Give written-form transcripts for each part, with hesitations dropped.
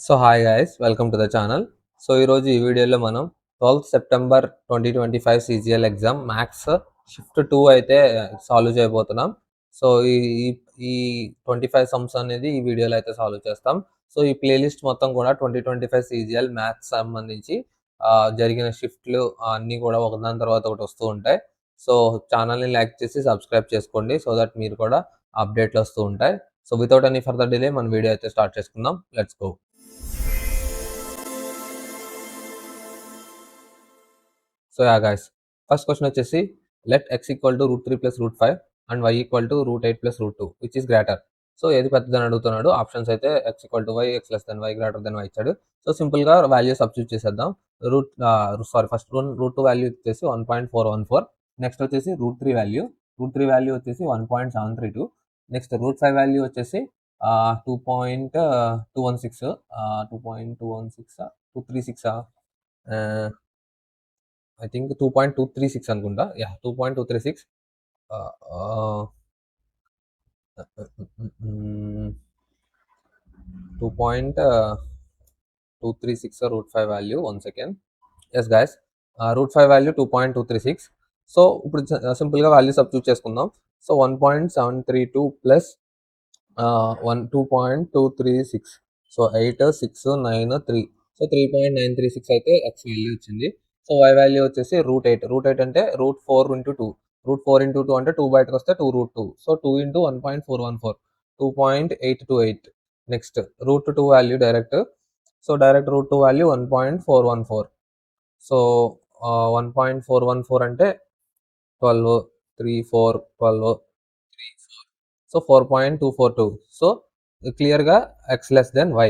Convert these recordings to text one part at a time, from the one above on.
So hi guys, welcome to the channel. So ఈరోజు ఈ వీడియోలో మనం 12th September 2025 CGL exam maths shift 2 అయితే సాల్వ్ చేయబోతున్నాం. సో ఈ ఈ ఈ 25 సమ్స్ అనేది ఈ వీడియోలో అయితే సాల్వ్ చేస్తాం. సో ఈ ప్లేలిస్ట్ మొత్తం కూడా 2025 సీజీఎల్ మ్యాథ్స్ సంబంధించి జరిగిన షిఫ్ట్లు అన్నీ కూడా ఒకదాని తర్వాత ఒకటి వస్తూ ఉంటాయి. సో ఛానల్ని లైక్ చేసి సబ్స్క్రైబ్ చేసుకోండి, సో దట్ మీరు కూడా అప్డేట్లు వస్తూ ఉంటాయి. So without any further delay మన వీడియో అయితే స్టార్ట్ చేసుకుందాం. Let's go. So ya guys, first question వచ్చేసి let x equal to root 3 plus root 5 and y equal to root 8 plus root 2 which is greater. So ఏది పెద్దదని అడుగుతున్నాడు. Options అయితే x equal to y, x less than y, greater than y ఇచ్చాడు. So సింపుల్గా value substitute చేసేద్దాం. First root 2 value వచ్చేసి 1.414. Next వచ్చేసి root three value వచ్చేసి 1.732. నెక్స్ట్ రూట్ 5 వాల్యూ వచ్చేసి 2.216 2.216 236 ఐ థింక్ 2.236 అనుకుంటా. Yeah 2.236. 2.236 root 5 value. 1 second. Yes guys, root 5 value 2.236. So ఇప్పుడు సింపుల్గా వాల్యూ సబ్స్టిట్యూట్ చేసుకుందాం. So 1.732 plus 2.236. సో 8, 6, 9, 3. సో 3.936 అయితే ఎక్స్ వాల్యూ వచ్చింది. సో y వాల్యూ వచ్చేసి రూట్ ఎయిట్ అంటే రూట్ 4 into 2. రూట్ 4 into 2 అంటే 2 బయటకు వస్తే 2√2. So 2 into 1.414, 2.828. Next root 2 value direct. So direct root 2 value 1.414. So 1.414 అంటే 12, 3, 4, 12, 3, 4. సో 4.242. సో క్లియర్గా x less than y.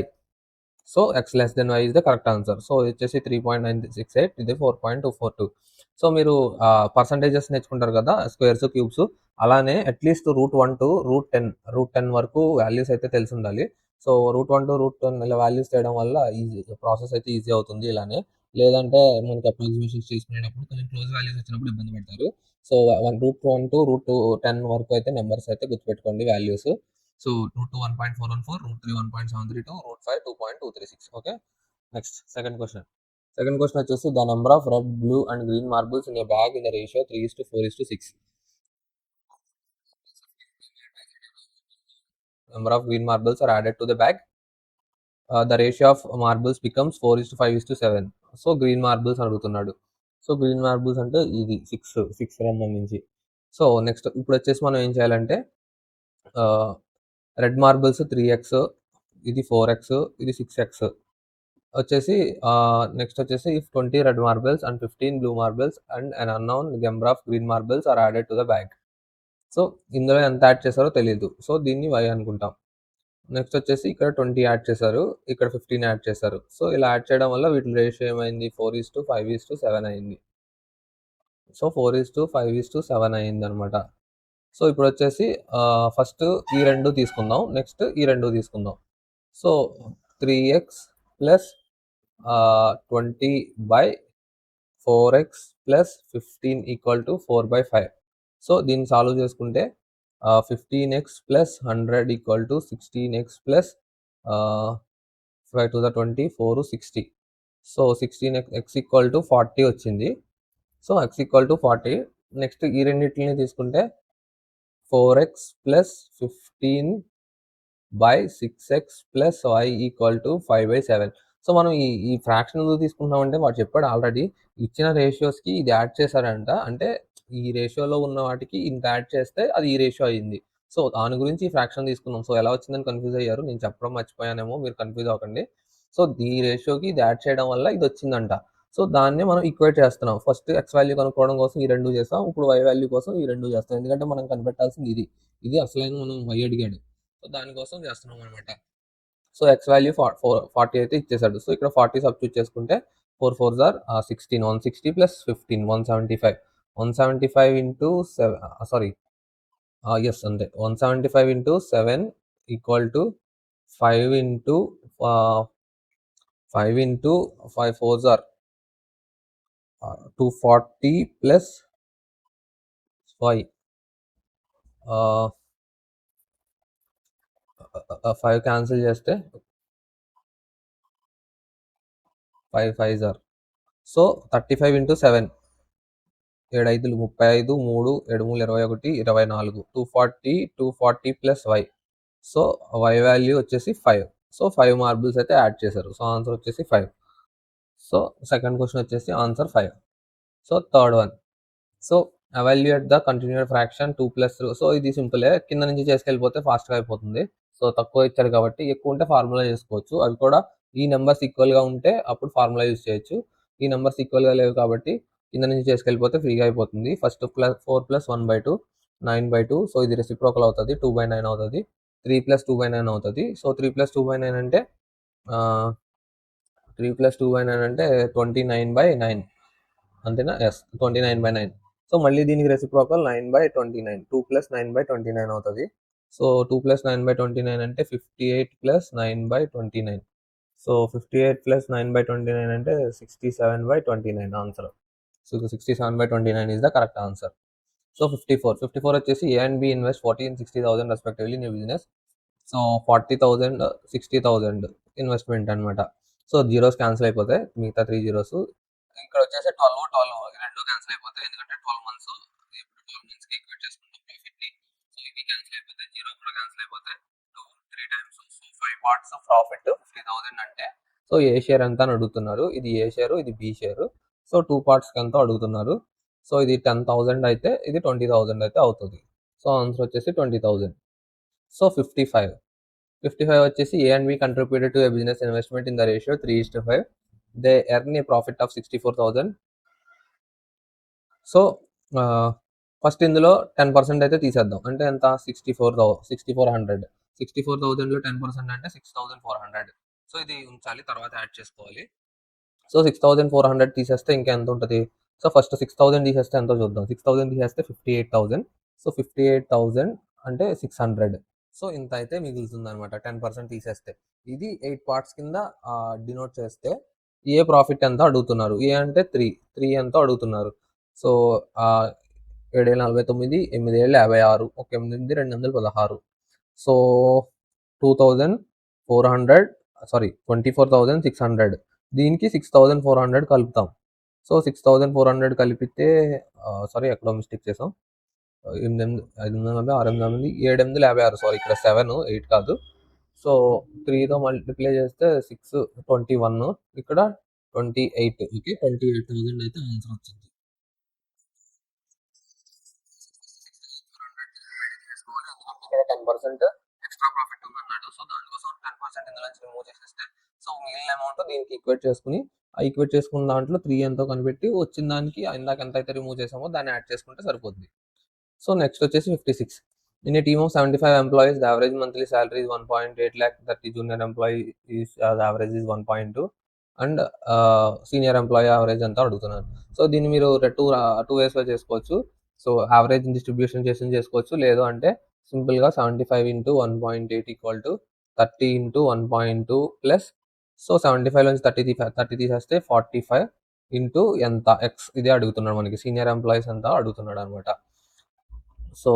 So x less than y is the correct answer. So ఇది వచ్చేసి 3.968, ఇది 4.242. So మీరు percentages నేర్చుకుంటారు కదా, స్క్వేర్స్, క్యూబ్స్. అలానే at least route 1 to route 10 వరకు వాల్యూస్ అయితే తెలిసి ఉండాలి. సో రూట్ 1 to రూట్ 10 ఇలా వాల్యూస్ చేయడం వల్ల ఈజీ ప్రాసెస్ అయితే ఈజీ అవుతుంది. ఇలానే లేదంటే మనకి అప్రాక్సిమేషన్స్ చేసుకునేటప్పుడు కొంచెం క్లోజ్ వాల్యూస్ వచ్చినప్పుడు ఇబ్బంది పడతారు. సో రూట్ 1 to రూట్ 10 వరకు అయితే నెంబర్స్ అయితే గుర్తుపెట్టుకోండి values. So root 2 1.414, root 3 1.732, root 5 2.236. Okay. Next second question. Second question వచ్చేసి the number of red, blue and green marbles in a bag in the ratio 3:4:6. Number of green marbles are added to the bag. The ratio of marbles becomes 4:5:7. So green marbles అడుగుతున్నాడు. So green marbles అంటే ఇది six సంబంధించి. So next ఇప్పుడు వచ్చేసి మనం ఏం చేయాలంటే red marbles 3x, ఇది 4x, ఇది 6x వచ్చేసి. నెక్స్ట్ వచ్చేసి if 20 red marbles and 15 blue marbles and an unknown number of green marbles are added to the bag. So ఇందులో ఎంత యాడ్ చేశారో తెలియదు. సో దీన్ని y అనుకుంటాం. నెక్స్ట్ వచ్చేసి ఇక్కడ 20 యాడ్ చేశారు, ఇక్కడ 15 యాడ్ చేశారు. సో ఇలా యాడ్ చేయడం వల్ల వీటి రేషియో ఏమైంది, 4:5:7 అయింది. సో 4:5:7 అయింది అనమాట. సో ఇప్పుడు వచ్చేసి ఫస్ట్ ఈ రెండు తీసుకుందాం, నెక్స్ట్ ఈ రెండు తీసుకుందాం. So 3x plus 20/4x plus 15 equal to 4/5. So దీన్ని సాల్వ్ చేసుకుంటే 15x plus 100 equal to 16x plus 5 to the 20, 4, 60. So 16x equal to 40 వచ్చింది. So x equal to 40. Next ఈ రెండింటిని తీసుకుంటే 4x plus 15/6x plus y equal to 5/7. So మనం ఈ fraction ఎందుకు తీసుకుంటున్నామంటే వాడు చెప్పాడు ఆల్రెడీ ఇచ్చిన రేషియోస్కి ఇది యాడ్ చేశాడంట. అంటే ఈ రేషియోలో ఉన్న వాటికి ఇంత యాడ్ చేస్తే అది ఈ రేషియో అయింది. సో దాని గురించి ఈ ఫ్రాక్షన్ తీసుకున్నాం. సో ఎలా వచ్చిందని కన్ఫ్యూజ్ అయ్యారు, నేను చెప్పడం మర్చిపోయానేమో, మీరు కన్ఫ్యూజ్ అవ్వకండి. సో ఈ రేషియోకి ఇది యాడ్ చేయడం వల్ల ఇది వచ్చిందంట. సో దాన్నే మనం ఈక్వేట్ చేస్తున్నాం. ఫస్ట్ ఎక్స్ వాల్యూ కనుక్కోవడం కోసం ఈ రెండు చేస్తాం, ఇప్పుడు వై వాల్యూ కోసం ఈ రెండు చేస్తాం. ఎందుకంటే మనం కనిపెట్టాల్సింది ఇది అసలైన మనం వై అడిగాడు. సో దానికోసం చేస్తున్నాం అనమాట. సో ఎక్స్ వాల్యూ 40 అయితే ఇచ్చేసాడు. సో ఇక్కడ 40 సబ్స్టిట్యూట్ చేసుకుంటే 4 4s are 16, 160 plus 15 175. 175 into 7, sorry, yes అంతే, 175 into 7 equal to 5 into 5 into 5 4s are 240 plus 5, 5 cancel చేస్తే 5 5 ఆర్ సో 35 ఇంటూ 7 7 ఐదులు 35 3 7 3 21 24 240 plus y so y value వచ్చేసి 5 సో 5 మార్బుల్స్ అయితే యాడ్ చేశారు సో ఆన్సర్ వచ్చేసి 5 సో సెకండ్ క్వశ్చన్ వచ్చేసి answer 5 so third one so evaluate the continued fraction 2 plus so ఇది సింపులే కింద నుంచి చేసుకెళ్ళిపోతే ఫాస్ట్గా అయిపోతుంది సో తక్కువ ఇచ్చారు కాబట్టి ఎక్కువ ఉంటే ఫార్ములా చేసుకోవచ్చు అవి కూడా ఈ నెంబర్స్ ఈక్వల్గా ఉంటే అప్పుడు ఫార్ములా యూజ్ చేయొచ్చు ఈ నెంబర్స్ ఈక్వల్గా లేవు కాబట్టి కింద నుంచి చేసుకెళ్ళిపోతే ఫ్రీగా అయిపోతుంది ఫస్ట్ 4 ప్లస్ 1/2 9/2 సో ఇది రెసిప్రోకల్ అవుతుంది 2/9 అవుతుంది 3 ప్లస్ 2/9 అవుతుంది సో 3 ప్లస్ 2/9 అంటే 3 ప్లస్ 2/9 అంటే 29/9 అంతేనా ఎస్ 29/9 సో మళ్ళీ దీనికి రెసిప్రోకల్ 9/29 2 ప్లస్ 9/29 అవుతుంది సో 2 ప్లస్ 9/29 అంటే 58 ప్లస్ 9/29 సో 58 ప్లస్ 9/29 అంటే 67/29 answer so 67/29 is the correct answer so 54 వచ్చేసి A and B invest 40 and 60,000 respectively in a business so 40,000 60,000 investment అనమాట సో జీరోస్ క్యాన్సిల్ అయిపోతాయి మిగతా 3 జీరోస్ ఇక్కడ వచ్చేసి 12 రెండు క్యాన్సిల్ అయిపోతాయి ఎందుకంటే 12 మంత్స్ 12 మంత్స్ కి ఈక్వేట్ చేసుకుంటాం ప్రాఫిట్ ని సో ఇవి క్యాన్సిల్ అయిపోతాయి జీరో కూడా క్యాన్సిల్ అయిపోతాయి 3 times so 5 parts of profit 50,000 అంటే సో ఏ షేర్ ఎంత అని అడుగుతున్నారు ఇది ఏ షేర్ ఇది బి షేర్ సో 2 పార్ట్స్ కి ఎంత అడుగుతున్నారు సో ఇది 10,000 అయితే ఇది 20,000 అయితే అవుతుంది సో ఆన్సర్ వచ్చేసి 20,000 సో 55 వచ్చేసి A and B contributed to a business investment in the ratio 3:5 they earn a profit of 64,000 so first ఇందులో 10% అయితే తీసేద్దాం అంటే ఎంత 64,000 64,000లో 10% అంటే 6,400 సో ఇది ఉంచాలి తర్వాత యాడ్ చేసుకోవాలి సో 6,400 తీసేస్తే ఇంకా ఎంత ఉంటుంది సో ఫస్ట్ 6,000 తీసేస్తే ఎంతో చూద్దాం 6,000 తీసేస్తే 58,000 సో 58,000 అంటే 600 సో ఇంత అయితే మిగులుతుంది అనమాట 10% తీసేస్తే ఇది 8 పార్ట్స్ కింద డినోట్ చేస్తే ఏ ప్రాఫిట్ ఎంత అడుగుతున్నారు ఏ అంటే 3 ఎంతో అడుగుతున్నారు సో 7,49 8,56 ఒక 8 216 సో 2,400 సారీ 24,600 దీనికి 6,400 కలుపుతాం సో 6,400 కలిపితే సారీ ఎక్కడో మిస్టేక్ చేసాం 8,856 సారీ ఇక్కడ 7 8 కాదు సో 3తో మల్టిప్లై చేస్తే 6 21 ఇక్కడ 28 ఓకే 28,000 అయితే ఆన్సర్ వచ్చింది ఇక్కడ 10% ఎక్స్ట్రా ప్రాఫిట్ ఉందన్నాడు సో దానికోసం 10% ఇందులో నుంచి రిమూవ్ చేసేస్తే సో మిగిలిన అమౌంట్ దీనికి ఈక్వేట్ చేసుకుని ఆ ఈక్వేట్ చేసుకున్న దాంట్లో 3 ఎంతో కనిపెట్టి వచ్చిన దానికి ఇందాక ఎంత అయితే రిమూవ్ చేసామో దాన్ని యాడ్ చేసుకుంటే సరిపోతుంది సో నెక్స్ట్ వచ్చేసి 56 in a team of 75 employees the average monthly salary is 1.8 lakh 30 junior employee is average is 1.2 and senior employee average అంతా అడుగుతున్నారు సో దీన్ని మీరు టూ వేస్లో చేసుకోవచ్చు సో యావరేజ్ డిస్ట్రిబ్యూషన్ చేసుకోవచ్చు లేదు అంటే సింపుల్గా 75 into 1.8 equal to 30 into 1.2 plus so 75 నుంచి 30 తీసేస్తే 45 ఇంటూ ఎంత ఎక్స్ ఇదే అడుగుతున్నాడు మనకి సీనియర్ ఎంప్లాయీస్ అంతా అడుగుతున్నాడు అనమాట సో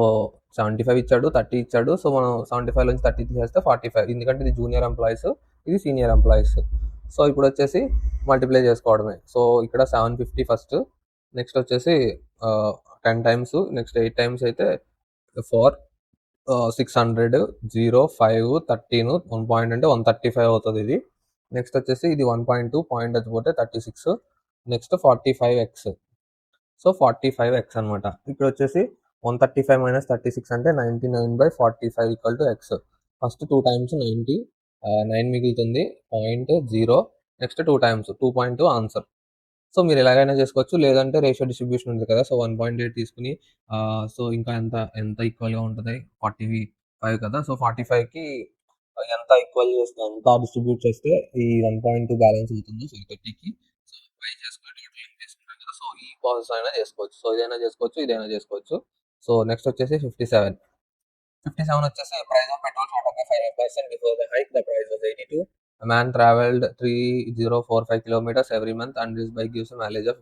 75 ఇచ్చాడు 30 ఇచ్చాడు సో మనం 75 నుంచి 30 తీసేస్తే 45 ఎందుకంటే ఇది జూనియర్ ఎంప్లాయీస్ ఇది సీనియర్ ఎంప్లాయీస్ సో ఇప్పుడు వచ్చేసి మల్టిప్లై చేసుకోవడమే సో ఇక్కడ 750 ఫస్ట్ నెక్స్ట్ వచ్చేసి 10 టైమ్స్ నెక్స్ట్ 8 టైమ్స్ అయితే 4 600 0 5 13 1 పాయింట్ అంటే 135 అవుతుంది ఇది నెక్స్ట్ వచ్చేసి ఇది 1.2 point వచ్చిపోతే 36 next 45x so 45x అనమాట ఇక్కడ వచ్చేసి 135 minus 36 అంటే 99/45 equal to X first 2 times 90 9 మిగులుతుంది 0.0 నెక్స్ట్ 2 టైమ్స్ 2.2 ఆన్సర్ సో మీరు ఎలాగైనా చేసుకోవచ్చు లేదంటే రేషియో డిస్ట్రిబ్యూషన్ ఉంది కదా సో 1.8 తీసుకుని సో ఇంకా ఎంత ఈక్వల్గా ఉంటుంది 45 కదా సో 45కి ఎంత ఈక్వల్ చేస్తే ఎంత డిస్ట్రిబ్యూట్ చేస్తే ఈ 1.2 బ్యాలెన్స్ అవుతుందో సో 30కి సో పై చేసుకుని టోటల్ ఏం చేసుకుంటాం కదా సో ఈ ప్రాసెస్ అయినా చేసుకోవచ్చు సో ఇదైనా చేసుకోవచ్చు సో నెక్స్ట్ వచ్చేసి 57 వచ్చేసి price of petrol shot up 5% before the hike the price was 82 a man traveled 3045 kilometers every month and this bike gives a mileage of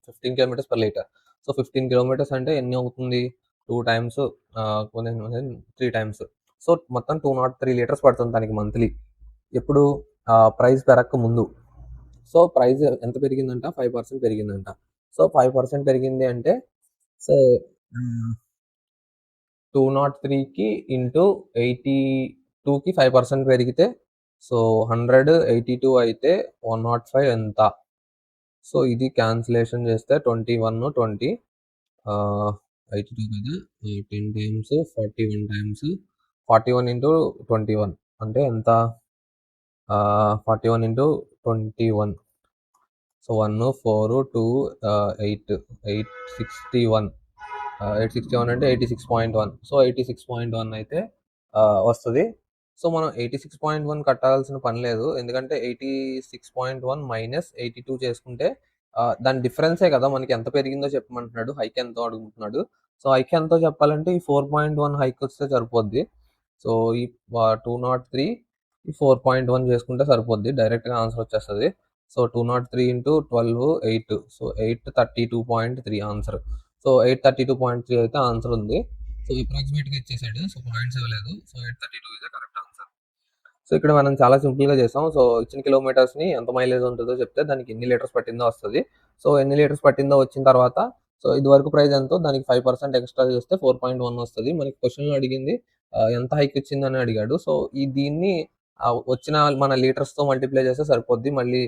15 kilometers per liter so 15 kilometers అంటే ఎన్ని అవుతుంది 2 times 3 times so మొత్తం 203 litres పడుతుంది దానికి monthly ఎప్పుడు price పెరక్క ముందు so price ఎంత పెరిగిందంట? 5% పెరిగిందంట. సో 5% పెరిగింది అంటే సో 203కి ఇంటూ 82కి 5% పెరిగితే సో 100, 82 అయితే 105 ఎంత? సో ఇది క్యాన్సిలేషన్ చేస్తే 21, 20 82 కదా! 10 టైమ్స్ 41 టైమ్స్ 41 ఇంటూ 21 అంటే ఎంత? 41 ఇంటూ 21 సో 1, 4, 2, 8, 861 861 అంటే 86.1 సో 86.1 అయితే వస్తది. సో మనం 86.1 కట్టాల్సిన పని లేదు. ఎందుకంటే 86.1 మైనస్ 82 చేసుకుంటే దాని డిఫరెన్సే కదా! మనకి ఎంత పెరిగిందో చెప్పమంటున్నాడు. హైక్ ఎంతో అడుగుతున్నాడు. సో హైక్ ఎంతో చెప్పాలంటే ఈ 4.1 హైక్ వస్తే సరిపోద్ది. సో ఈ 203 ఈ 4.1 చేసుకుంటే సరిపోద్ది. డైరెక్ట్‌గా ఆన్సర్ వచ్చేస్తది. So 203 into 12 8 so 832.3 answer. So 832.3 అయితే ఆన్సర్ ఉంది. సో అప్రాక్సిమేట్‌గా ఇచ్చేసాడు. సో పాయింట్స్ ఇవ్వలేదు. So 832 is the correct answer. So ఇక్కడ మనం చాలా సింపుల్‌గా చేసాం. సో ఇచ్చిన కిలోమీటర్స్‌ని ఎంత మైలేజ్ ఉంటదో చెప్తే దానికి ఎన్ని లీటర్స్ పట్టిందో వస్తది. సో ఎన్ని లీటర్స్ పట్టిందో వచ్చిన తర్వాత సో ఇదివరకు ప్రైస్ ఎంతో దానికి 5% ఎక్స్‌ట్రా చేస్తే 4.1 వస్తది. మనకి క్వెషన్‌లో అడిగింది ఎంత హైక్ ఇచ్చిందని అడిగాడు. సో దీన్ని వచ్చిన మన లీటర్స్‌తో మల్టిప్లై చేస్తే సరిపోద్ది. మళ్ళీ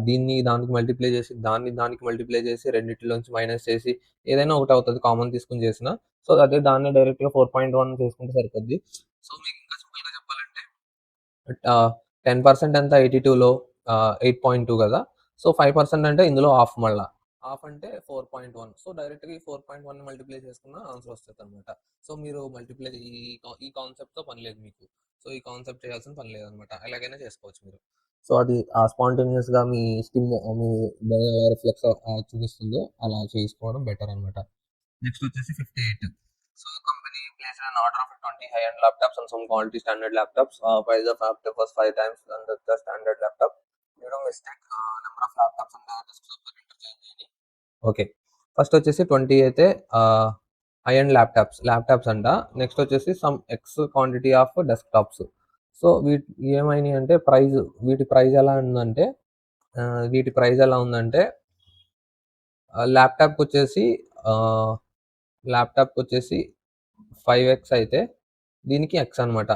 దీన్ని దానికి మల్టిప్లై చేసి, దాన్ని దానికి మల్టిప్లై చేసి, రెండిట్లోంచి మైనస్ చేసి ఏదైనా ఒకటి అవుతది కామన్ తీసుకొని చేసినా. సో అదే దాన్ని డైరెక్ట్‌గా 4.1 చేసుకుంటే సరిపోద్ది. సో మీకు ఇంకా సింపుల్‌గా చెప్పాలంటే 10% ఎంత 82లో 8.2 కదా! సో 5% అంటే ఇందులో హాఫ్ మళ్ళా. హాఫ్ అంటే 4.1 సో డైరెక్ట్‌గా ఈ 4.1 మల్టిప్లై చేసుకున్న ఆన్సర్ వస్తదనమాట. సో మీరు మల్టిప్లై ఈ కాన్సెప్ట్‌తో పని లేదు మీకు. సో ఈ కాన్సెప్ట్ చేయాల్సిన పని లేదనమాట. ఎలాగైనా చేసుకోవచ్చు మీరు. సో అది స్పాంటేనియస్‌గా మీ స్కిన్ మీ బ్రెయిన్ ఎలా రిఫ్లెక్స్ చూపిస్తుందో అలా చేసుకోవడం బెటర్ అనమాట. నెక్స్ట్ వచ్చేసి 58. So company placed an order of 20 high-end laptops and some quality standard laptops. Price of laptop was 5 times under the standard laptop. Due to mistake, number of laptops and the desktop were interchanged. Okay. First వచ్చేసి 20 అయితే high end laptops అంట. Next వచ్చేసి some x quantity of desktops. So ఏమైనాయి అంటే వీటి price ఎలా ఉందంటే వీటి ప్రైస్ ఎలా ఉందంటే ల్యాప్‌టాప్‌కొచ్చేసి ఆహ్, ల్యాప్‌టాప్‌కొచ్చేసి 5x అయితే దీనికి ఎక్స్ అనమాట.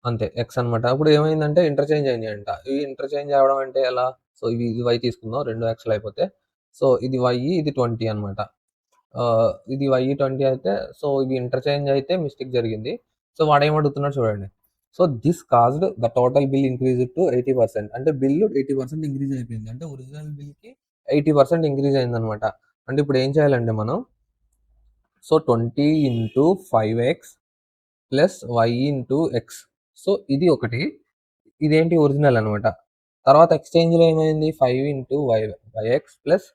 అంతే ఎక్స్ అనమాట. అప్పుడు ఏమైందంటే ఇంటర్‌చేంజ్ అయినాయంట. ఇవి ఇంటర్‌చేంజ్ అవ్వడం అంటే ఎలా? సో ఇది y తీసుకుందాం 2 ఎక్స్‌లు అయిపోతే. సో ఇది y ఇది 20 అనమాట. ఇది y 20 అయితే సో ఇవి ఇంటర్‌చేంజ్ అయితే మిస్టేక్ జరిగింది. సో వాడేమడుగుతున్నాడో చూడండి. So this caused the total bill increased to 80% అంటే బిల్ 80% ఇంక్రీజ్ అయిపోయింది. అంటే ఒరిజినల్ బిల్‌కి 80% ఇంక్రీజ్ అయిందనమాట. అంటే ఇప్పుడు ఏం చేయాలంటే మనం so 20 into 5x plus y into X. So ఇది ఒకటి. ఇదేంటి ఒరిజినల్ అనమాట. తర్వాత ఎక్స్‌చేంజ్‌లో ఏమైంది 5 into y x plus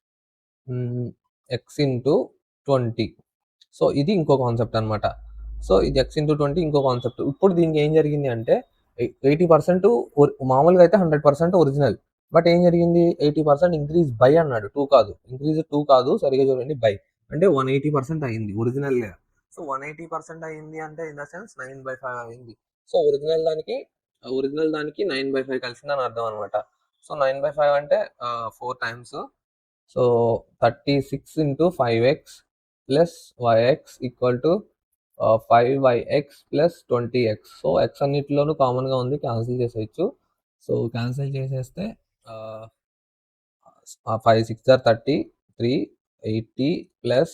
X into 20. So ఇది ఇంకో కాన్సెప్ట్ అనమాట. సో ఇది ఎక్స్ ఇంటూ 20 ఇంకో కాన్సెప్ట్. ఇప్పుడు దీనికి ఏం జరిగింది అంటే 80% మామూలుగా అయితే 100% ఒరిజినల్. బట్ ఏం జరిగింది 80% ఇంక్రీజ్ బై అన్నాడు. 2 కాదు. ఇంక్రీజ్ 2 కాదు. సరిగ్గా చూడండి బై. అంటే 180% అయింది ఒరిజినల్‌గా. సో 180% అయింది అంటే ఇన్ ద సెన్స్ 9/5 అయింది. సో ఒరిజినల్ దానికి 9/5 కలిసిందని అర్థం అనమాట. సో 9/5 అంటే 4 times. So 36 into 5x plus y x equal to 5yx plus 20x. So x అన్నిటిలోనూ కామన్‌గా ఉంది. క్యాన్సిల్ చేసేయొచ్చు. సో క్యాన్సిల్ చేసేస్తే 5 6 ఆర్ 30 3 80 ప్లస్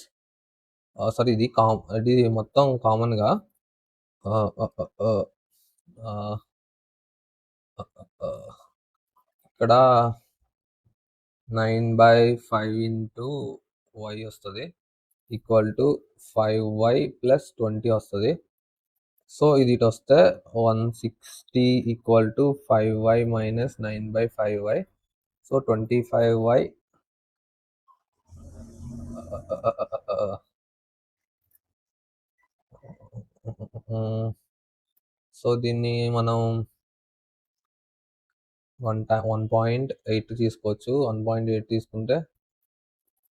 సారీ ఇది మొత్తం కామన్‌గా ఆహ్, ఆహ్, ఆహ్, ఆహ్, ఆహ్, ఇక్కడ 9/5 ఇంటూ y వస్తది. ఈక్వల్ టు 5y ప్లస్ 20 వస్తది. సో ఇది ఇటొస్తే 160 equal to 5y minus 9/5y. So 25y so దీన్ని మనం 1.8 తీసుకోవచ్చు. 1.8 తీసుకుంటే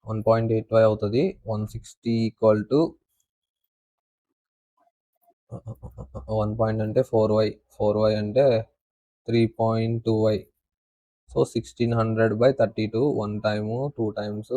1.8y అవుతది. 160 ఈక్వల్ టు 1 పాయింట్ అంటే 4y అంటే 3.2y. So 1600/32 1 time 2 times.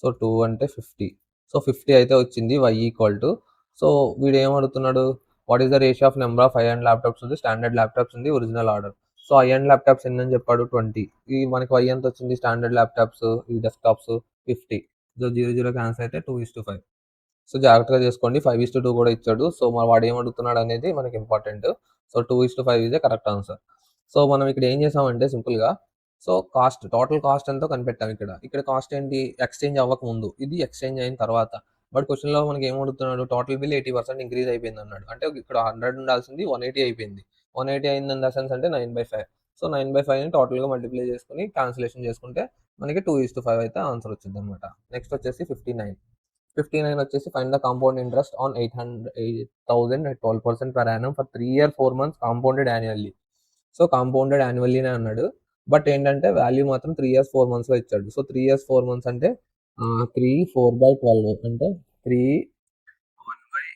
So 2 అంటే 50. సో 50 అయితే వచ్చింది y ఈక్వల్ టు. సో వీడు ఏం అడుగుతున్నాడు, what is the ratio of number of high and laptops ఉంది, స్టాండర్డ్ ల్యాప్టాప్స్ ఉంది, original order. So high and laptops ఎన్ని అని చెప్పాడు 20. ఈ మనకి y ఎంత వచ్చింది, స్టాండర్డ్ ల్యాప్టాప్స్ ఈ డెస్క్టాప్స్ 50. సో 0 క్యాన్సిల్ అయితే 2:5. సో జాగ్రత్తగా చేసుకోండి, 5:2 కూడా ఇచ్చాడు. సో మరి వాడు ఏం అడుగుతున్నాడు అనేది మనకి ఇంపార్టెంట్. సో 2:5 ఇదే కరెక్ట్ ఆన్సర్. సో మనం ఇక్కడ ఏం చేసామంటే సింపుల్గా, సో కాస్ట్, టోటల్ కాస్ట్ ఎంతో కనిపెట్టాం ఇక్కడ. ఇక్కడ కాస్ట్ ఏంటి, ఎక్స్చేంజ్ అవ్వక ముందు, ఇది ఎక్స్చేంజ్ అయిన తర్వాత. బట్ క్వశ్చన్లో మనకి ఏం అడుగుతున్నాడు, టోటల్ బిల్ 80% ఇంక్రీజ్ అయిపోయింది అన్నాడు. అంటే ఇక్కడ 100 ఉండాల్సింది 180 అయిపోయింది. 180 అయింది ఇన్ ద సెన్స్ అంటే 9/5. సో 9/5ని టోటల్గా మల్టిప్లై చేసుకుని క్యాన్సిలేషన్ చేసుకుంటే మనకి 2:5 అయితే ఆన్సర్ వచ్చింది అనమాట. నెక్స్ట్ వచ్చేసి 59. 59 వచ్చేసి find the compound interest on 8,000 at 12% per annum for 3 years 4 months compounded annually. So compounded యాన్యువల్లీనే అన్నాడు. బట్ ఏంటంటే వాల్యూ మాత్రం 3 ఇయర్స్ 4 మంత్స్లో ఇచ్చాడు. సో 3 ఇయర్స్ 4 మంత్స్ అంటే 3 4/12 అంటే 3 1/3.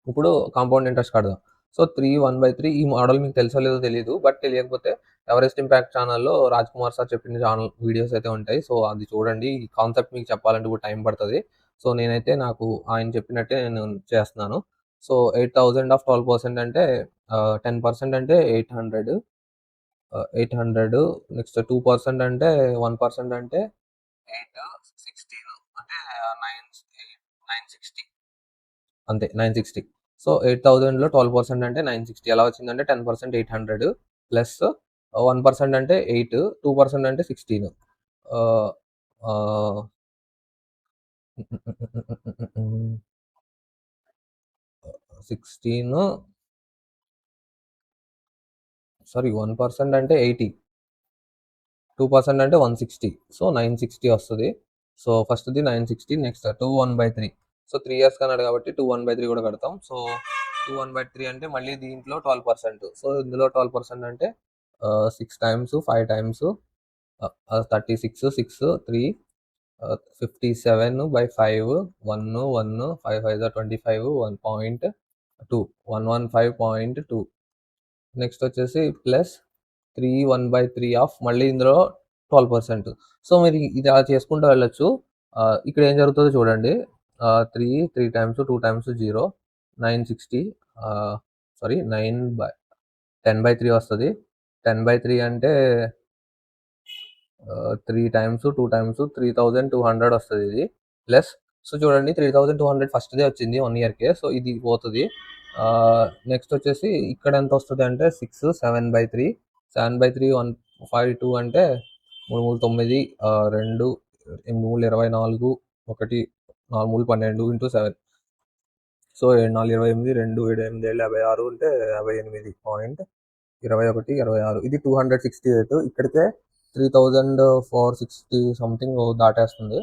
ఇప్పుడు కాంపౌండ్ ఇంట్రెస్ట్ కడదాం. సో 3 1/3. ఈ మోడల్ మీకు తెలుసో లేదో తెలియదు. బట్ తెలియకపోతే ఎవరెస్ట్ ఇంపాక్ట్ ఛానల్లో రాజ్ కుమార్ సార్ చెప్పిన ఛానల్ వీడియోస్ అయితే ఉంటాయి. సో అది చూడండి. ఈ కాన్సెప్ట్ మీకు చెప్పాలంటే ఇప్పుడు టైం పడుతుంది. సో నేనైతే నాకు ఆయన చెప్పినట్టే నేను చేస్తున్నాను. సో 8,000 ఆఫ్ 12% అంటే 10% అంటే 800. 800 నెక్స్ట్ 2% అంటే 1% అంటే 8 16 అంటే 960 అంతే 960. సో 8,000లో 12% అంటే 960 ఎలా వచ్చిందంటే 10% 800 ప్లస్ 1% అంటే 8, 2% అంటే 16. 16 సారీ 1% అంటే 80, 2% అంటే 160. సో 960 వస్తుంది. సో ఫస్ట్ది 960, నెక్స్ట్ 2 1/3. సో 3 ఇయర్స్ కన్నాడు కాబట్టి 2 1/3 కూడా కడతాం. సో 2 1/3 అంటే మళ్ళీ దీంట్లో 12%. సో ఇందులో 12% అంటే 6 టైమ్స్ 5 టైమ్స్ 36 6 3 57/5 1 1 5 5 25 1.2 115.2. నెక్స్ట్ వచ్చేసి ప్లస్ 3 1/3 ఆఫ్ మళ్ళీ ఇందులో 12%. సో మీరు ఇది అలా చేసుకుంటూ వెళ్ళొచ్చు. ఇక్కడ ఏం జరుగుతుందో చూడండి. 3 టైమ్స్ 2 టైమ్స్ 0 960 సారీ 10/3 వస్తుంది. 10/3 అంటే 3 టైమ్స్ 2 టైమ్స్ 3,200 వస్తుంది ఇది. ప్లస్ సో చూడండి 3,200 ఫస్ట్దే వచ్చింది 1 ఇయర్కే. సో ఇది పోతుంది. నెక్స్ట్ వచ్చేసి ఇక్కడ ఎంత వస్తుంది అంటే 6 7/3 7/3 152 అంటే 3 3 9 2 8 3 24 1 4 3 12 ఇంటూ 7. సో 7 4 28 2 7 8 7 56 అంటే 58.21 ఇది 268. ఇక్కడికే 3,460 సంథింగ్ దాటేస్తుంది.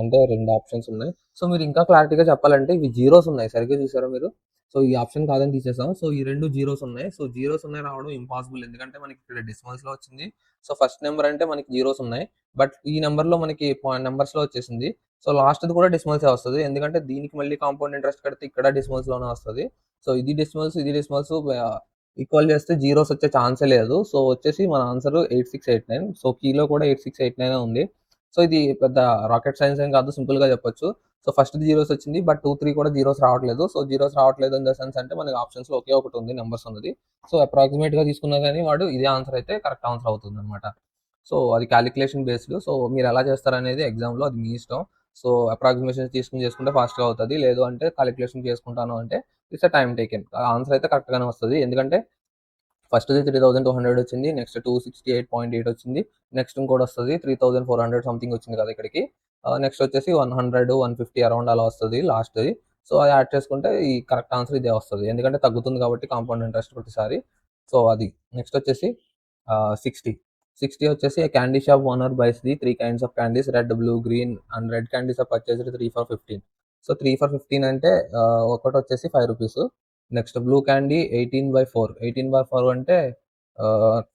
అంటే 2 ఆప్షన్స్ ఉన్నాయి. సో మీరు ఇంకా క్లారిటీగా చెప్పాలంటే ఇవి జీరోస్ ఉన్నాయి. సరిగ్గా చూసారా మీరు? సో ఈ ఆప్షన్ కాదని తీసేసాం. సో ఈ 2 జీరోస్ ఉన్నాయి. సో జీరోస్ ఉన్నాయి రావడం ఇంపాసిబుల్. ఎందుకంటే మనకి ఇక్కడ డెసిమల్స్లో వచ్చింది. సో ఫస్ట్ నెంబర్ అంటే మనకి జీరోస్ ఉన్నాయి. బట్ ఈ నెంబర్లో మనకి నెంబర్స్లో వచ్చేసింది. సో లాస్ట్ది కూడా డెసిమల్సే వస్తుంది. ఎందుకంటే దీనికి మళ్ళీ కాంపౌండ్ ఇంట్రెస్ట్ కడితే ఇక్కడ డెసిమల్స్లోనే వస్తుంది. సో ఇది డెసిమల్స్ ఈక్వల్ చేస్తే జీరోస్ వచ్చే ఛాన్సే లేదు. సో వచ్చేసి మన ఆన్సర్ 8689. సో కీలో కూడా 8689 ఉంది. సో ఇది పెద్ద రాకెట్ సైన్స్ ఏం కాదు, సింపుల్గా చెప్పొచ్చు. సో ఫస్ట్ జీరోస్ వచ్చింది, బట్ 2 3 కూడా జీరోస్ రావట్లేదు. సో జీరోస్ రావట్లేదు ఇన్ ద సెన్స్ అంటే మనకి ఆప్షన్స్లో ఒకే ఒకటి ఉంది నెంబర్స్ ఉన్నది. సో అప్రాక్సిమేట్గా తీసుకున్నా కానీ వాడు ఇదే ఆన్సర్ అయితే కరెక్ట్ ఆన్సర్ అవుతుంది అనమాట. సో అది క్యాలిక్యులేషన్ బేస్డ్. సో మీరు ఎలా చేస్తారనేది ఎగ్జామ్లో అది మీ ఇష్టం. సో అప్రాక్సిమేషన్ చేసుకుంటే ఫాస్ట్గా అవుతుంది. లేదు అంటే క్యాలిక్యులేషన్ చేసుకుంటాను అంటే ఇట్స్ టైం టేకెన్. ఆన్సర్ అయితే కరెక్ట్గానే వస్తుంది. ఎందుకంటే ఫస్ట్ది 3,200 వచ్చింది, నెక్స్ట్ 268.8 వచ్చింది, నెక్స్ట్ ఇంకోటి వస్తుంది 3,400 సంథింగ్ వచ్చింది కదా ఇక్కడికి. నెక్స్ట్ వచ్చేసి 100 150 అరౌండ్ అలా వస్తుంది లాస్ట్ది. సో అది యాడ్ చేసుకుంటే ఈ కరెక్ట్ ఆన్సర్ ఇదే వస్తుంది. ఎందుకంటే తగ్గుతుంది కాబట్టి కాంపౌండ్ ఇంట్రెస్ట్ ప్రతిసారి. సో అది నెక్స్ట్ వచ్చేసి 60 వచ్చేసి candy shop owner buys the 3 kinds of candies red blue green and red candies are purchased 3 for 15. So 3 for 15 అంటే ఒకటి వచ్చేసి 5 రూపీస్. నెక్స్ట్ బ్లూ క్యాండీ 18/4 18/4 అంటే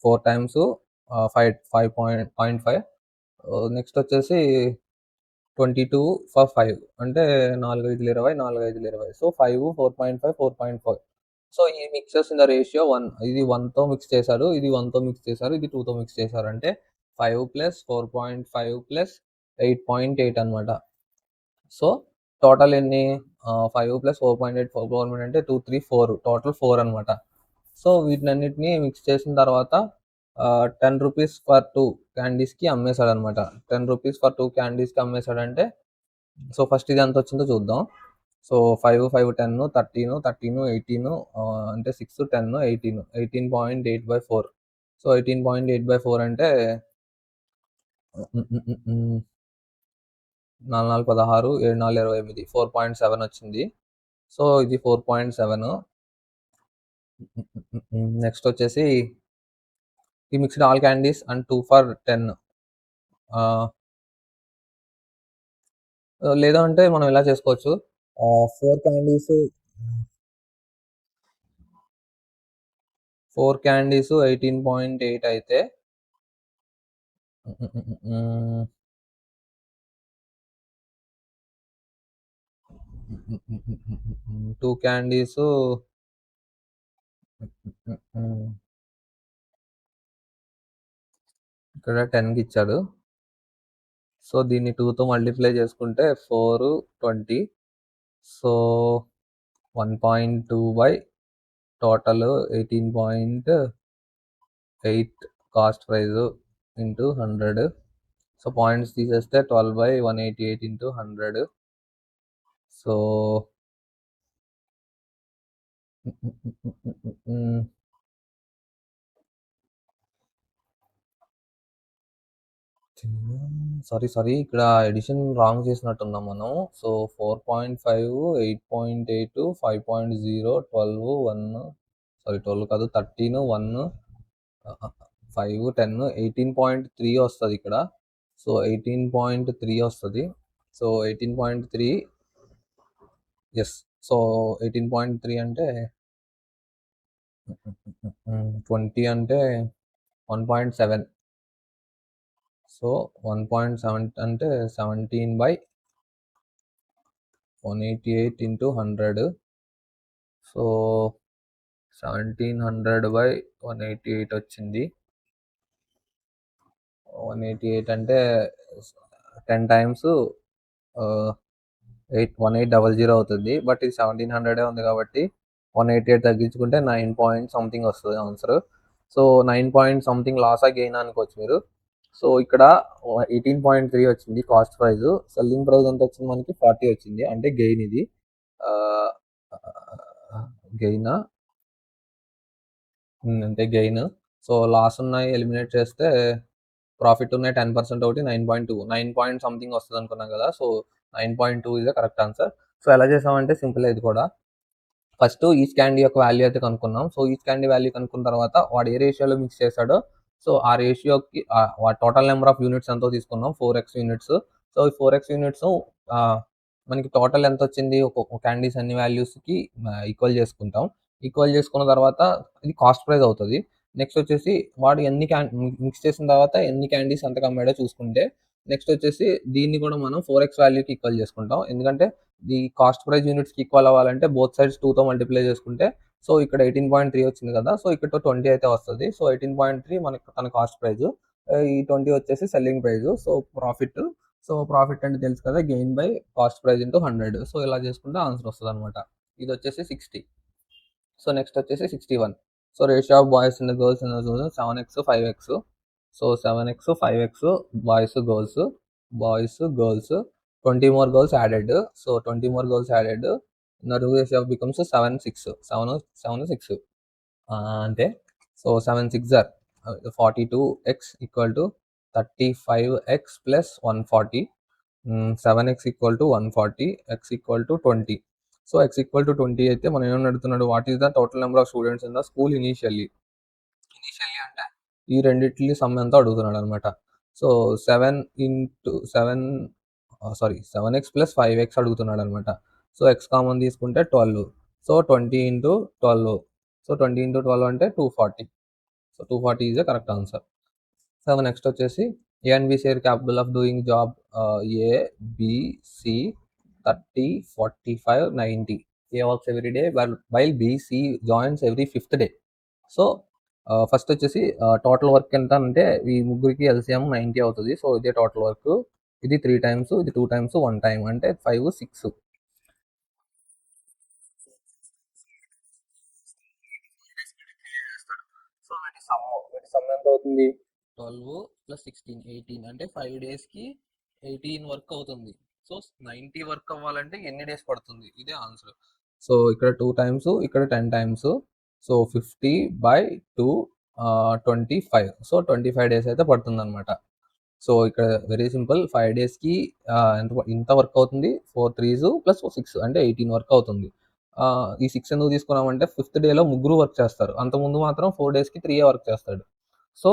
4 టైమ్స్ 5.5. నెక్స్ట్ వచ్చేసి 22 for 5 అంటే 4 5 20 4 5 20. సో 5 4.5 4.5 సో ఈ మిక్సెస్ ఇన్ ద రేషియో 1. ఇది 1తో mix చేశారు, ఇది 1తో మిక్స్ చేశారు, ఇది 2తో మిక్స్ చేశారు. అంటే 5 + 4.5 + 8.8 అనమాట. సో టోటల్ ఎన్ని 5 + 4.8 4 అంటే 2, 3, 4 టోటల్ 4 అనమాట. సో వీటినన్నిటిని మిక్స్ చేసిన తర్వాత 10 రూపీస్ ఫర్ 2 క్యాండీస్‌కి అమ్మేసాడనమాట. 10 రూపీస్ ఫర్ 2 క్యాండీస్‌కి అమ్మేసాడంటే సో ఫస్ట్ ఇది ఎంత వచ్చిందో చూద్దాం. సో 5, 5, 10, 13, 13, 18 అంటే 6, 10, 18, 18.8/4. సో 18.8/4 అంటే 4, 4, 16, 7, 4, 28 4.7 వచ్చింది. సో ఇది 4.7. నెక్స్ట్ వచ్చేసి ఈ mixed all candies and 2 for 10. లేదా అంటే మనం ఇలా చేసుకోవచ్చు. 4 క్యాండీస్ 4 క్యాండీస్ 18.8 అయితే 2 క్యాండీస్ ఇక్కడ 10కి ఇచ్చాడు. సో దీన్ని 2తో మల్టిప్లై చేసుకుంటే 4, 20. So 1.2 by total 18.8 cost price into 100. So points తీసేస్తే 12/188 ఇంటూ 100. సో సారీ ఇక్కడ ఎడిషన్ రాంగ్ చేసినట్టున్నాం మనం. సో 4.5, 8.8, 5.0, 12, 1 సారీ 12 కాదు 13, 1, 5, 10, 18.3 వస్తుంది ఇక్కడ. సో 18.3 వస్తుంది. So 18.3 yes. సో 18.3 అంటే 20 అంటే 1.7. సో 1.7 అంటే 17/188 ఇంటూ 100. సో 1700/188 వచ్చింది. 188 అంటే 10 టైమ్స్ 1800 అవుతుంది. బట్ ఇది 1700 ఉంది కాబట్టి 188 తగ్గించుకుంటే 9 పాయింట్ సంథింగ్ వస్తుంది ఆన్సర్. సో 9 పాయింట్ సంథింగ్ లాసా గెయిన్ అనుకోవచ్చు మీరు. సో ఇక్కడ 18.3 వచ్చింది కాస్ట్ ప్రైస్. సెల్లింగ్ ప్రైస్ ఎంత వచ్చింది మనకి 40 వచ్చింది. అంటే గెయిన్ ఇది గెయిన్ అంటే గెయిన్. సో లాస్ ఉన్నాయి ఎలిమినేట్ చేస్తే ప్రాఫిట్ ఉన్నాయి 10% ఒకటి 9.2 9 పాయింట్ సంథింగ్ వస్తుంది అనుకున్నాం కదా. So 9.2 is the correct answer. So ఎలా చేసామంటే సింపుల్ ఇది కూడా. ఫస్ట్ ఈచ్ క్యాండీ యొక్క వాల్యూ అయితే కనుక్కున్నాం. సో ఈచ్ క్యాండీ వాల్యూ కనుక్కున్న తర్వాత వాడు ఏ రేషియోలో మిక్స్ చేశాడో సో ఆ రేషియోకి టోటల్ నెంబర్ ఆఫ్ యూనిట్స్ ఎంతో తీసుకున్నాం 4x యూనిట్స్. సో ఈ 4x యూనిట్స్ మనకి టోటల్ ఎంత వచ్చింది ఒక క్యాండీస్ అన్ని వాల్యూస్కి ఈక్వల్ చేసుకుంటాం. ఈక్వల్ చేసుకున్న తర్వాత ఇది కాస్ట్ ప్రైస్ అవుతుంది. నెక్స్ట్ వచ్చేసి వాడు ఎన్ని మిక్స్ చేసిన తర్వాత ఎన్ని క్యాండీస్ ఎంతకు అమ్మాడో చూసుకుంటే నెక్స్ట్ వచ్చేసి దీన్ని కూడా మనం 4x వాల్యూకి ఈక్వల్ చేసుకుంటాం. ఎందుకంటే ఈ కాస్ట్ ప్రైస్ యూనిట్స్కి ఈక్వల్ అవ్వాలంటే బోత్ సైడ్స్ 2తో మల్టిప్లై చేసుకుంటే సో ఇక్కడ 18.3 వచ్చింది కదా. సో ఇక్కడ 20 అయితే వస్తుంది. సో 18.3 మనకి తన కాస్ట్ ప్రైస్. ఈ 20 వచ్చేసి selling price. So profit. So profit అంటే తెలుసు కదా gain by cost price into 100. So ఇలా చేసుకుంటే ఆన్సర్ వస్తుంది అనమాట. ఇది వచ్చేసి 60. సో నెక్స్ట్ వచ్చేసి 61. So ratio of boys and girls 7x 5x. So 7x 5x boys girls 20 more girls added. So 20 more girls added. The ratio becomes 7, 6. 7, 6. అంటే so 7 6 are 42x equal to 35x plus 140. 7x equal to 140, x equal to 20. So x equal to 20 అయితే మనం ఏమని అడుగుతున్నాడు, what is the total number of students in the school initially అంటే ఈ రెండిట్లి some ఎంతో అడుగుతున్నాడు అనమాట. సో 7x plus 5x అడుగుతున్నాడు అనమాట. సో x కామన్ తీసుకుంటే 12. So 20 into 12. సో 20 into 12 అంటే 240. So 240 is the correct answer. So next వచ్చేసి A and B are capable of doing job A B C 30, 45, 90. A works every day while B, C joins every 5th day. So first వచ్చేసి total work ఎంత అంటే ఈ ముగ్గురికి LCM 90 అవుతుంది. So ఇదే total work. ఇది 3 times, ఇది 2 times, 1 time అంటే 5, 6. సో వీటి సమ్ ఎంత అవుతుంది? 12 + 16 18 అంటే 5 డేస్కి 18 వర్క్ అవుతుంది. సో 90 వర్క్ అవ్వాలంటే ఎన్ని డేస్ పడుతుంది? ఇదే ఆన్సర్. సో ఇక్కడ 2 టైమ్స్, ఇక్కడ 10 టైమ్స్. సో 50/2 25. సో 25 డేస్ అయితే పడుతుంది అనమాట. సో ఇక్కడ వెరీ సింపుల్. 5 డేస్కి ఎంత వర్క్ అవుతుంది? 4 3s + 6 అంటే 18 వర్క్ అవుతుంది. ఈ 6 ఎందుకు తీసుకున్నామంటే 5th డేలో ముగ్గురు వర్క్ చేస్తారు. అంతకుముందు మాత్రం 4 డేస్కి 3 వర్క్ చేస్తాడు. సో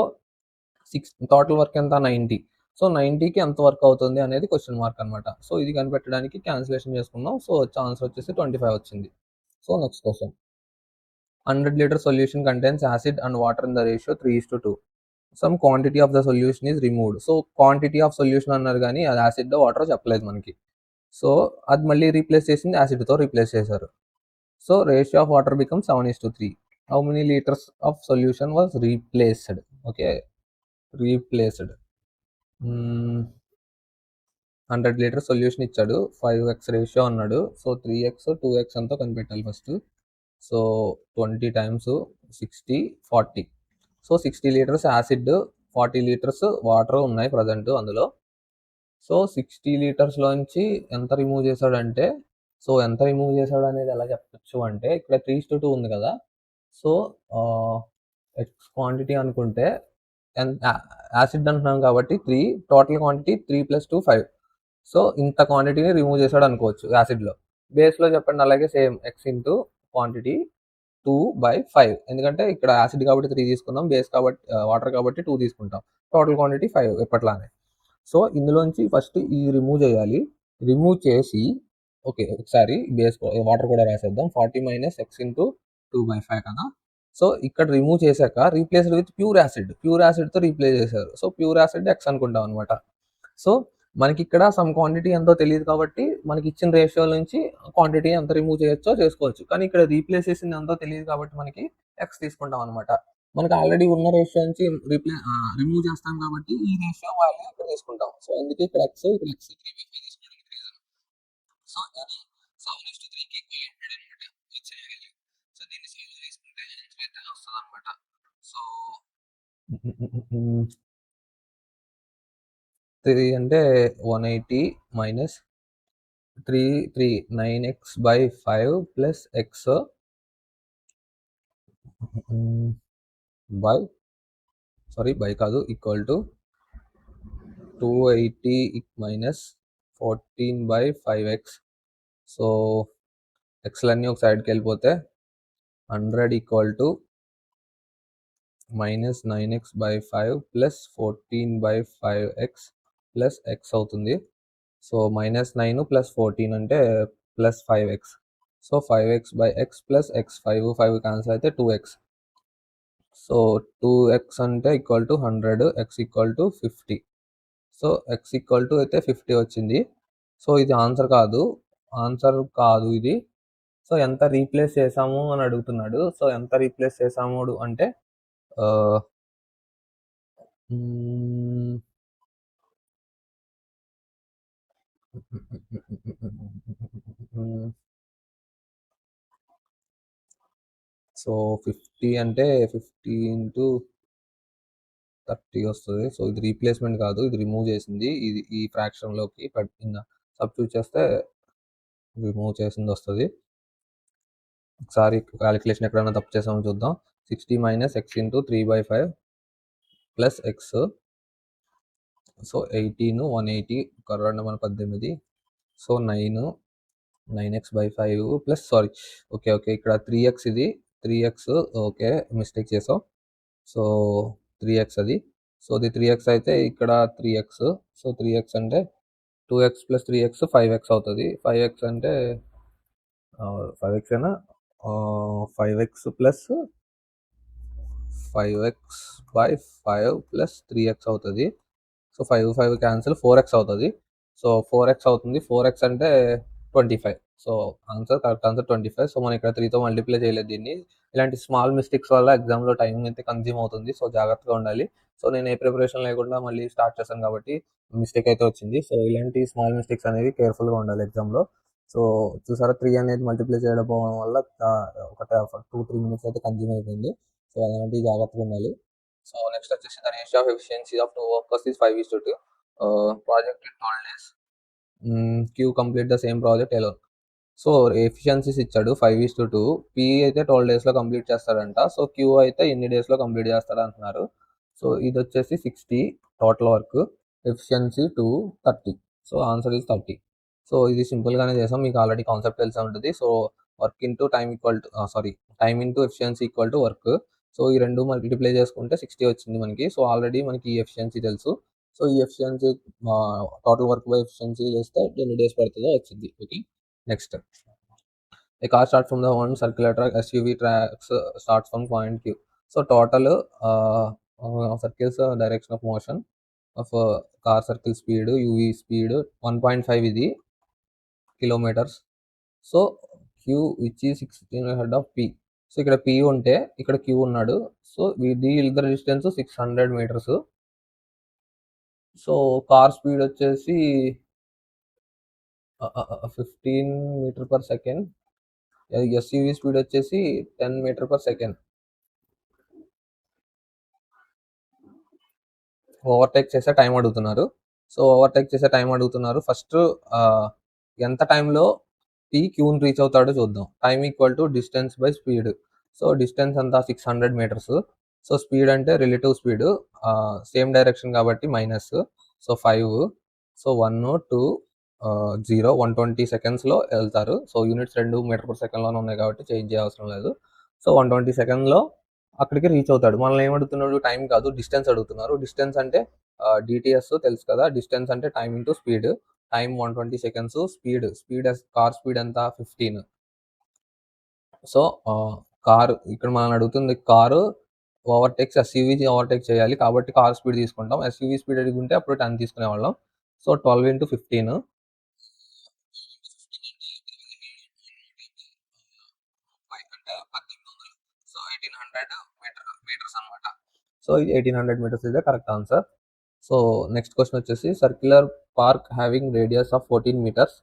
6 టోటల్ వర్క్ ఎంత? 90. సో 90కి ఎంత వర్క్ అవుతుంది అనేది క్వశ్చన్ మార్క్ అనమాట. సో ఇది కనిపెట్టడానికి క్యాన్సిలేషన్ చేసుకున్నాం. సో ఆన్సర్ వచ్చేసి 25 వచ్చింది. So next question. 100 litre solution contains acid and water in the ratio 3:2. Some quantity of the solution is removed. So quantity of solution అన్నారు కానీ అది యాసిడ్ వాటర్ చెప్పలేదు మనకి. సో అది మళ్ళీ రీప్లేస్ చేసింది యాసిడ్తో రీప్లేస్ చేశారు. So ratio of water become 7:3. How many litres of solution was replaced? Okay, replaced. 100 litre solution ఇచ్చాడు, 5x రేషియో అన్నాడు. సో 3x 2x అంతా కనిపెట్టాలి first. So 20 times 60 40. So 60 litres acid, 40 litres water ఉన్నాయి present అందులో. So 60 లీటర్స్లోంచి ఎంత remove చేశాడంటే, so ఎంత remove చేశాడు అనేది ఎలా చెప్పచ్చు అంటే, ఇక్కడ 3:2 ఉంది కదా. సో ఎక్స్ క్వాంటిటీ అనుకుంటే యాసిడ్ అంటున్నాం కాబట్టి 3, టోటల్ క్వాంటిటీ 3 + 2 5. సో ఇంత క్వాంటిటీని రిమూవ్ చేశాడు అనుకోవచ్చు యాసిడ్లో. బేస్లో చెప్పండి అలాగే సేమ్ ఎక్స్ ఇంటూ క్వాంటిటీ 2/5. ఎందుకంటే ఇక్కడ యాసిడ్ కాబట్టి 3 తీసుకుందాం, బేస్ కాబట్టి వాటర్ కాబట్టి 2 తీసుకుంటాం, టోటల్ క్వాంటిటీ 5 ఎప్పట్లానే. సో ఇందులోంచి ఫస్ట్ ఇది రిమూవ్ చేయాలి. రిమూవ్ చేసి ఓకే ఒకసారి బేస్ వాటర్ కూడా రాసేద్దాం. 40 - x ఇంటూ 2/5 కదా. సో ఇక్కడ రిమూవ్ చేశాక replaced with pure acid. Pure యాసిడ్తో రీప్లేస్ చేశారు. సో ప్యూర్ యాసిడ్ ఎక్స్ అనుకుంటాం అనమాట. సో మనకి ఇక్కడ సమ్ క్వాంటిటీ ఎంతో తెలియదు కాబట్టి మనకి ఇచ్చిన రేషియో నుంచి క్వాంటిటీ ఎంత రిమూవ్ చేయొచ్చో చేసుకోవచ్చు. కానీ ఇక్కడ రీప్లేస్ చేసింది ఎంతో తెలియదు కాబట్టి మనకి ఎక్స్ తీసుకుంటాం అనమాట. మనకి ఆల్రెడీ ఉన్న రేషియో నుంచి రిమూవ్ చేస్తాం కాబట్టి ఈ రేషియో వాల్యూ ఇక్కడ తీసుకుంటాం. సో అందుకే ఇక్కడ ఎక్స్, ఇక్కడ ఎక్స్ 3/5 తీసుకోవడానికి రీజన్. సో ఇది 7:3కి ఈక్వలెంట్ అనమాట. సో దీన్ని సాల్వ్ చేసుకుంటే ఆన్సర్ అయితే వస్తుంది అనమాట. సో 3 అంటే 180 - 3 9x/5 ప్లస్ ఎక్స్ బై కాదు ఈక్వల్ టు 280 - 14/5x. సో ఎక్స్లన్నీ ఒక సైడ్కి వెళ్ళిపోతే 100 equal to -9x/5 plus 14/5x plus X అవుతుంది. సో -9 + 14 అంటే +5x. So 5x/x plus X 5 cancel అయితే 2x. సో 2x అంటే equal to 100, x equal to 50. So x equal to అయితే 50 వచ్చింది. సో ఇది ఆన్సర్ కాదు ఇది. సో ఎంత రీప్లేస్ చేసాము అని అడుగుతున్నాడు. సో ఎంత రీప్లేస్ చేసాము అంటే సో 50 అంటే 50 × 30 వస్తుంది. సో ఇది రీప్లేస్మెంట్ కాదు, ఇది రిమూవ్ చేసింది. ఇది ఈ ఫ్రాక్షన్లోకి సబ్స్టిట్యూట్ చేస్తే రిమూవ్ చేసింది వస్తుంది. ఒకసారి క్యాలిక్యులేషన్ ఎక్కడైనా తప్పు చేసామో చూద్దాం. 60 - x into 3/5 plus X. So 18 180 2 18. So 9x/5 plus okay ఇక్కడ 3x, ఇది 3x. ఓకే మిస్టేక్ చేసాం. సో 3x అది. సో ఇది 3x అయితే ఇక్కడ 3x. సో 3x అంటే 2x + 3x 5x అవుతుంది. 5x అంటే 5x అయినా 5x plus 5x/5 plus 3x అవుతుంది. సో 5 క్యాన్సిల్ 4x అవుతుంది. సో 4x అవుతుంది. 4x అంటే 25. So, correct answer 25. సో, మనం ఇక్కడ 3తో మల్టిప్లై చేయలేదు దీన్ని. ఇలాంటి స్మాల్ మిస్టేక్స్ వల్ల ఎగ్జామ్‌లో టైం అయితే కన్జ్యూమ్ అవుతుంది. సో, జాగ్రత్తగా ఉండాలి. సో, నేను ఏ ప్రిపరేషన్ లేకుండా మళ్ళీ స్టార్ట్ చేశాను కాబట్టి మిస్టేక్ అయితే వచ్చింది. సో, ఇలాంటి స్మాల్ మిస్టేక్స్ అనేవి కేర్‌ఫుల్‌గా ఉండాలి ఎగ్జామ్‌లో. సో, చూసారా 3 అనేది మల్టిప్లై చేయడం పోవడం వల్ల ఒక 2, 3 మినిట్స్ అయితే కన్జ్యూమ్ అయిపోయింది. సో, అలాంటివి జాగ్రత్తగా ఉండాలి. సో, నెక్స్ట్ వచ్చేసి the ratio of efficiency of 2 workers is 5:2. Project in 12 days. Q complete the same project alone. So, efficiencies ఇచ్చాడు 5:2. పీ అయితే 12 డేస్‌లో కంప్లీట్ చేస్తాడంట. సో, క్యూ అయితే ఎన్ని డేస్‌లో కంప్లీట్ చేస్తాడంటున్నారు. సో, ఇదొచ్చేసి 60 total work. Efficiency 2 30. So, answer is 30. So, ఇది సింపుల్‌గానే చేసాం. మీకు ఆల్రెడీ కాన్సెప్ట్ తెలిసే ఉంటది. So, work into time equal to time into efficiency equal to work. So, ఈ 2 మల్టిప్లై చేసుకుంటే 60 వచ్చింది మనకి. సో, ఆల్రెడీ మనకి ఈ ఎఫిషియన్సీ తెలుసు. సో, ఈ efficiency total work by efficiency చేస్తే ఎన్ని డేస్ పడుతుందో వచ్చింది. Okay. Next. A car starts from the one circular track. SUV tracks starts from point Q. So total circles direction of motion of car circle speed UV speed 1.5 ఇది kilometres. So Q which is 16 ahead of P. So ఇక్కడ P ఉంటే ఇక్కడ Q ఉన్నాడు. So వీళ్ళిద్దరి distance 600 metres. So car speed వచ్చేసి 15 metre per second. SUV speed వచ్చేసి 10 metre per second. Overtake చేసే time అడుగుతున్నారు. సో, ఓవర్‌టేక్ చేసే టైం అడుగుతున్నారు. ఫస్ట్ ఎంత టైంలో పీ క్యూని రీచ్ అవుతాడో చూద్దాం. Time equal to distance by speed. So, distance ఎంత 600 మీటర్స్. సో, స్పీడ్ అంటే రిలేటివ్ స్పీడ్. సేమ్ డైరెక్షన్ కాబట్టి మైనస్. సో, 5. సో, 1, 2, 0 120 సెకండ్స్‌లో ఎళ్తారు. సో, యూనిట్స్ 2 మీటర్ పర్ సెకండ్‌లోనే ఉన్నాయి కాబట్టి చేంజ్ చేయవసరం లేదు. సో, 120 సెకండ్‌లో అక్కడికి రీచ్ అవుతాడు. మనల్ని ఏమడుగుతున్నాడు? టైం కాదు డిస్టెన్స్ అడుగుతున్నారు. డిస్టెన్స్ అంటే డీటీఎస్ తెలుసు కదా! డిస్టెన్స్ అంటే time into speed. Time 120 seconds. Speed car speed ఎంత 15. సో, కారు ఇక్కడ మనల్ని అడుగుతుంది కారు ఎస్యూవీ ఓవర్‌టేక్ చేయాలి. కాబట్టి కార్ స్పీడ్ తీసుకుంటాం. ఎస్యూవీ స్పీడ్ అడిగుంటే అప్పుడు 10 తీసుకునేవాళ్ళం. సో, 12 ఇంటూ 15 అంటే 1800. సో, 1800 మీటర్స్ అన్నమాట. సో, ఇది 1800 మీటర్స్ ఇదే correct answer. So, next question వచ్చేసి circular park having radius of 14 metres.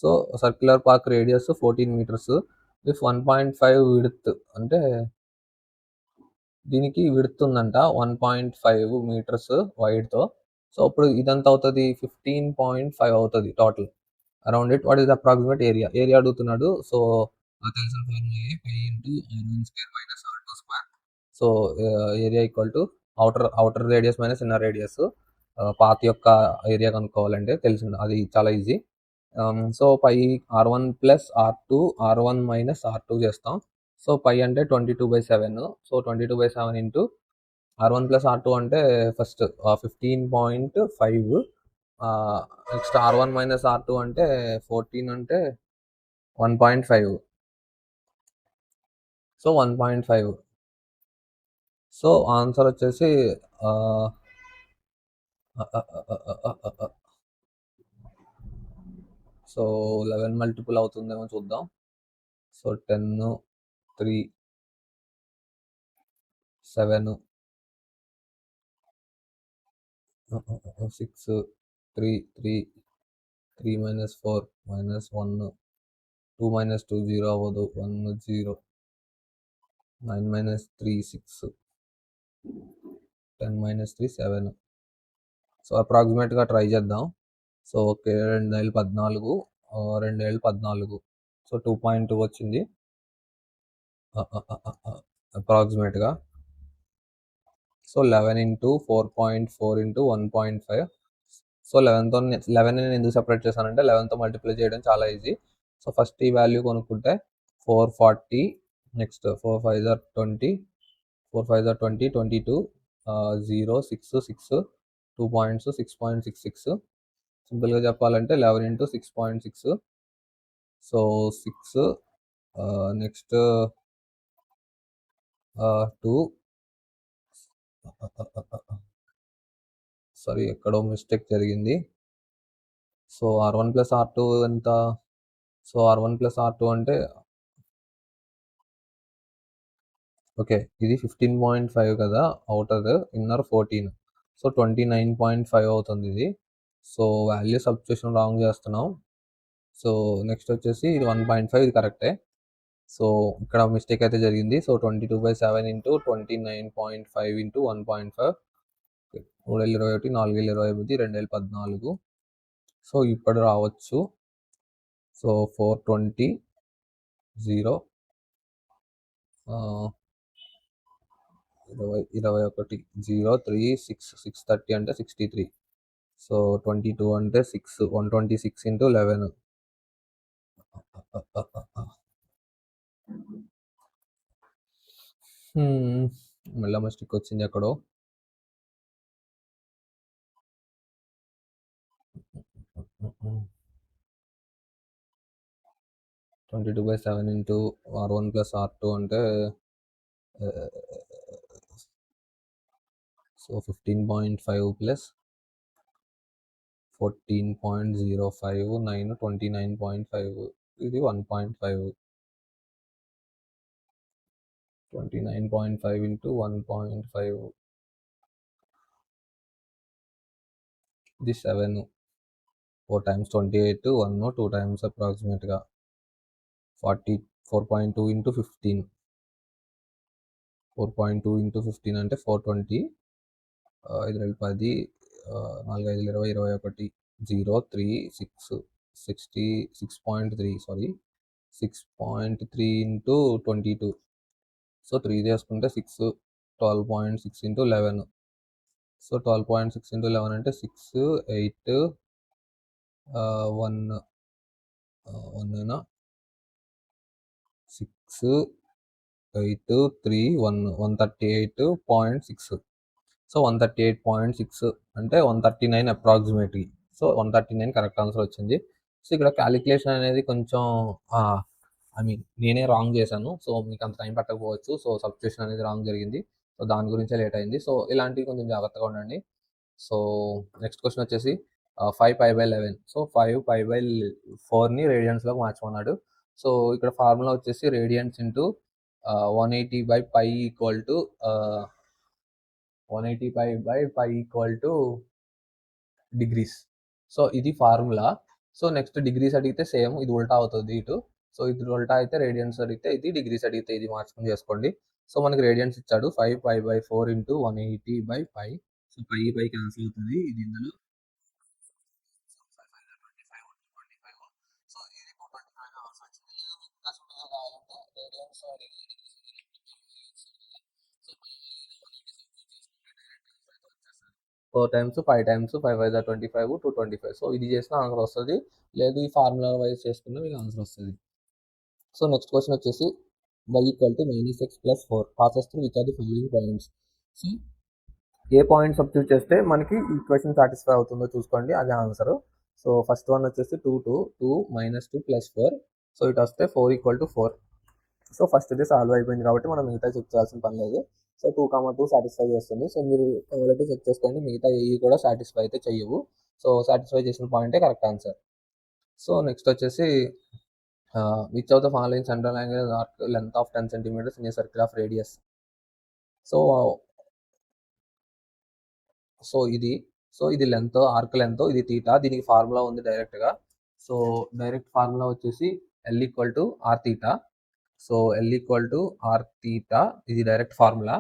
So, circular park radius 14 metres. With 1.5 width అంటే దీనికి విడ్త్ ఉందంట 1.5 మీటర్స్ వైడ్‌తో. సో, ఇప్పుడు ఇదెంత అవుతది? 15.5 అవుతది total. Around it what is the approximate area? Area అడుగుతున్నాడు. సో, తెలిసిన ఫార్ములాయే pi into r1 square minus r2 square. So, area equal to outer radius minus inner radius. Path యొక్క ఏరియా కనుక్కోవాలంటే తెలిసింది. అది చాలా easy. So, pi r1 plus r2 r1 minus r2 చేస్తాం. So, పై అంటే 22/7. So, 22/7 into r1 plus r2 అంటే first 15.5. Next r1 minus r2 అంటే 14 అంటే 1.5. సో, 1.5. సో, ఆన్సర్ వచ్చేసి ఆహ్, అ అ అ అ అ అ అ సో, 11 మల్టిపుల్ అవుతుందేమో చూద్దాం. సో, 10, 3, 7, 6, 3, 3 మైనస్ 4 మైనస్ 1, 2 మైనస్ 2 0 అవ్వదు. 1 0, 9 మైనస్ 3 6, 10 మైనస్ 3 7. సో, అప్రాక్సిమేట్‌గా ట్రై చేద్దాం. So, okay. 2 14 2 14. సో, 2.2 వచ్చింది. అప్రాక్సిమేట్‌గా. So, 11 into 4.4 into 1.5. సో, 11 నేను ఎందుకు సెపరేట్ చేశానంటే 11తో మల్టిప్లై చేయడం చాలా ఈజీ. సో, ఫస్ట్ ఈ వాల్యూ కొనుక్కుంటే 440. Next 4 5 are 20. 4 5 are 20, 22, 0 6 6 2 points 6.66. సింపుల్‌గా చెప్పాలంటే 11 ఇంటూ 6.6. సో, 6 నెక్స్ట్ 2 సారీ ఎక్కడో మిస్టేక్ జరిగింది. సో, r1 ప్లస్ r2 ఎంత? సో R1 ప్లస్ R2 అంటే ఓకే. ఇది 15.5 కదా! Outer, inner 14. సో 29.5 అవుతుంది ఇది. సో వాల్యూ సబ్స్టిట్యూషన్ రాంగ్ చేస్తున్నాం. సో నెక్స్ట్ వచ్చేసి ఇది 1.5 ఇది కరెక్టే. సో ఇక్కడ మిస్టేక్ అయితే జరిగింది. So 22/7 into 29.5 into 1.5 3,21 4,28 2014. సో ఇప్పుడు రావచ్చు. సో 420 0 21 0 3 6 630 అంటే 63. సో 22 అంటే 6 126 ఇంటూ 11. మళ్ళీ మిస్టేక్ వచ్చింది ఎక్కడో. 22/7 ఇంటూ R1 ప్లస్ R2 అంటే సో 15.5 ప్లస్ 14.05 9 29.5 ఇది 1.5 29.5 ఇంటూ 1.5 ఇది 7 4 times 28 1 2 times అప్రాక్సిమేట్గా 4.2 ఇంటూ 15 4.2 ఇంటూ 15 అంటే 420 5 10 4 5 20 21 0 3 6 6.3 సారీ 6.3 ఇంటూ 22. సో 3 చేసుకుంటే 6 12.6 ఇంటూ 11. సో 12.6 ఇంటూ 11 అంటే 6 8 1 1 6 8 3 1 138.6. సో 138.6 అంటే 139 అప్రాక్సిమేట్లీ. సో 139 కరెక్ట్ ఆన్సర్ వచ్చింది. సో ఇక్కడ క్యాలిక్యులేషన్ అనేది కొంచెం ఐ మీన్ నేనే రాంగ్ చేశాను. సో మీకు అంత టైం పట్టకపోవచ్చు. సో సబ్స్టిట్యూషన్ అనేది రాంగ్ జరిగింది. సో దాని గురించే లేట్ అయింది. సో ఇలాంటివి కొంచెం జాగ్రత్తగా ఉండండి. సో నెక్స్ట్ క్వశ్చన్ వచ్చేసి 5π/11. సో 5π/4ని రేడియన్స్లోకి మార్చమన్నాడు. సో ఇక్కడ ఫార్ములా వచ్చేసి radians into 180/π equal to 180π/π equal to degrees. So ఇది ఫార్ములా. సో నెక్స్ట్ డిగ్రీస్ అడిగితే సేమ్ ఇది ఉల్టా అవుతుంది ఇటు. సో ఇది ఉల్టా అయితే రేడియన్స్ అడిగితే ఇది, డిగ్రీస్ అడిగితే ఇది మార్చుకొని చేసుకోండి. సో మనకి రేడియన్స్ ఇచ్చాడు 5π/4 ఇంటూ 180/π. సో పై క్యాన్సిల్ అవుతుంది. ఇది ఇందులో సో ఇది 225 ఆన్సర్ వచ్చింది. ఇంకా సింపుల్గా కావాలంటే radians so 4 times 5 times 5 5 25 225. So ఇది చేసిన ఆన్సర్ వస్తుంది. లేదు ఈ ఫార్ములా వైజ్ చేసుకున్న మీకు ఆన్సర్ వస్తుంది. సో నెక్స్ట్ క్వశ్చన్ వచ్చేసి y equal to -x plus 4 passes through which are the following points. So a point substitute చేస్తే మనకి ఈ క్వశ్చన్ సాటిస్ఫై అవుతుందో చూసుకోండి, అదే ఆన్సర్. సో ఫస్ట్ వన్ వచ్చేసి 2 2 2 -2 ప్లస్ 4. సో ఇటు వస్తే 4 ఈక్వల్ టు 4. సో ఫస్ట్ ఇది సాల్వ్ అయిపోయింది కాబట్టి మనం మిగతా చెక్ చేయాల్సిన పని లేదు. సో 2, 2 సాటిస్ఫై చేస్తుంది. సో మీరు కావాలంటే చెక్ చేసుకోండి, మిగతా ఏ కూడా సాటిస్ఫై అయితే చెయ్యవు. సో సాటిస్ఫై చేసిన పాయింటే కరెక్ట్ ఆన్సర్. సో నెక్స్ట్ వచ్చేసి which of the following central angle arc length of 10 centimeters in a circle of radius. So ఇది లెంత్, ఆర్క్ లెంత్, ఇది తీటా. దీనికి ఫార్ములా ఉంది డైరెక్ట్గా. సో డైరెక్ట్ ఫార్ములా వచ్చేసి L equal to r theta. So L equal to r theta, ఇది direct formula.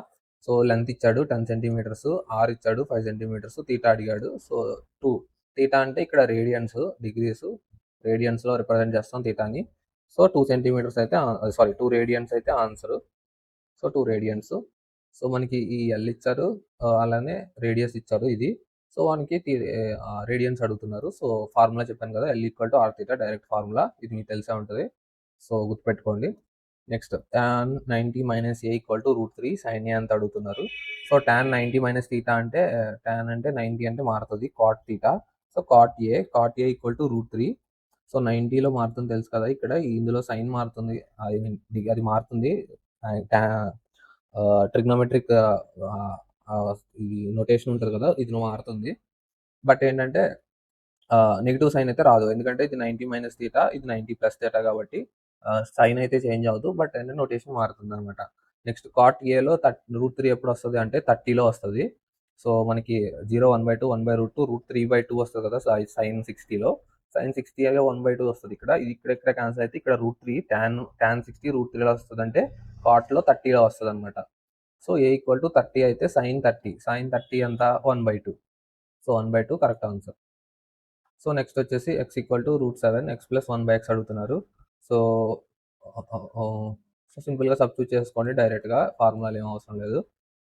So length ఇచ్చాడు 10 centimeters, r ఇచ్చాడు 5 centimeters, theta అడిగాడు. సో 2 తీటా అంటే ఇక్కడ రేడియన్స్, డిగ్రీస్ రేడియన్స్లో రిప్రజెంట్ చేస్తాం తీటాని. సో 2 centimeters అయితే సారీ 2 రేడియన్స్ అయితే ఆన్సర్. So 2 radians. సో మనకి ఈ ఎల్ ఇచ్చారు, అలానే రేడియస్ ఇచ్చారు ఇది. సో మనకి రేడియన్స్ అడుగుతున్నారు. సో ఫార్ములా చెప్పాను కదా, L equal to r theta direct formula. ఇది మీకు తెలిసే ఉంటుంది. సో గుర్తుపెట్టుకోండి. Next tan 90 - a equal to √3 sin a అంత అడుగుతున్నారు. సో tan 90 - తీటా అంటే tan అంటే 90 అంటే మారుతుంది cot theta. So cot a equal to √3. So 90లో మారుతుంది తెలుసు కదా, ఇక్కడ ఇందులో సైన్ మారుతుంది, అది మారుతుంది. ట్రిగ్నోమెట్రిక్ ఈ నొటేషన్ ఉంటుంది కదా, ఇది మారుతుంది. బట్ ఏంటంటే నెగెటివ్ సైన్ అయితే రాదు. ఎందుకంటే ఇది 90 మైనస్ థీటా, ఇది 90 ప్లస్ థీటా కాబట్టి సైన్ అయితే చేంజ్ అవ్వదు. బట్ ఏంటంటే నొటేషన్ మారుతుందనమాట. నెక్స్ట్ కాట్ ఏలో √3 ఎప్పుడొస్తది అంటే 30లో వస్తది. సో, మనకి 0, 1/2, 1/√2, √3/2 వస్తది కదా! సైన్ 60లో. సైన్ 60 1/2 వస్తది ఇక్కడ. ఇది ఇక్కడ క్యాన్సిల్ అయితే ఇక్కడ √3 టాన్ 60 √3లో వస్తదంటే కాట్‌లో 30లో వస్తదనమాట. సో, A = 30 అయితే సైన్ 30. సైన్ 30 ఎంత? 1/2. So, 1/2 correct answer. So, next వచ్చేసి x √7 x+1/x అడుగుతున్నారు. సో, సింపుల్‌గా సబ్స్టిట్యూట్ చేసుకోండి డైరెక్ట్‌గా. ఫార్ములాలు ఏం అవసరం లేదు.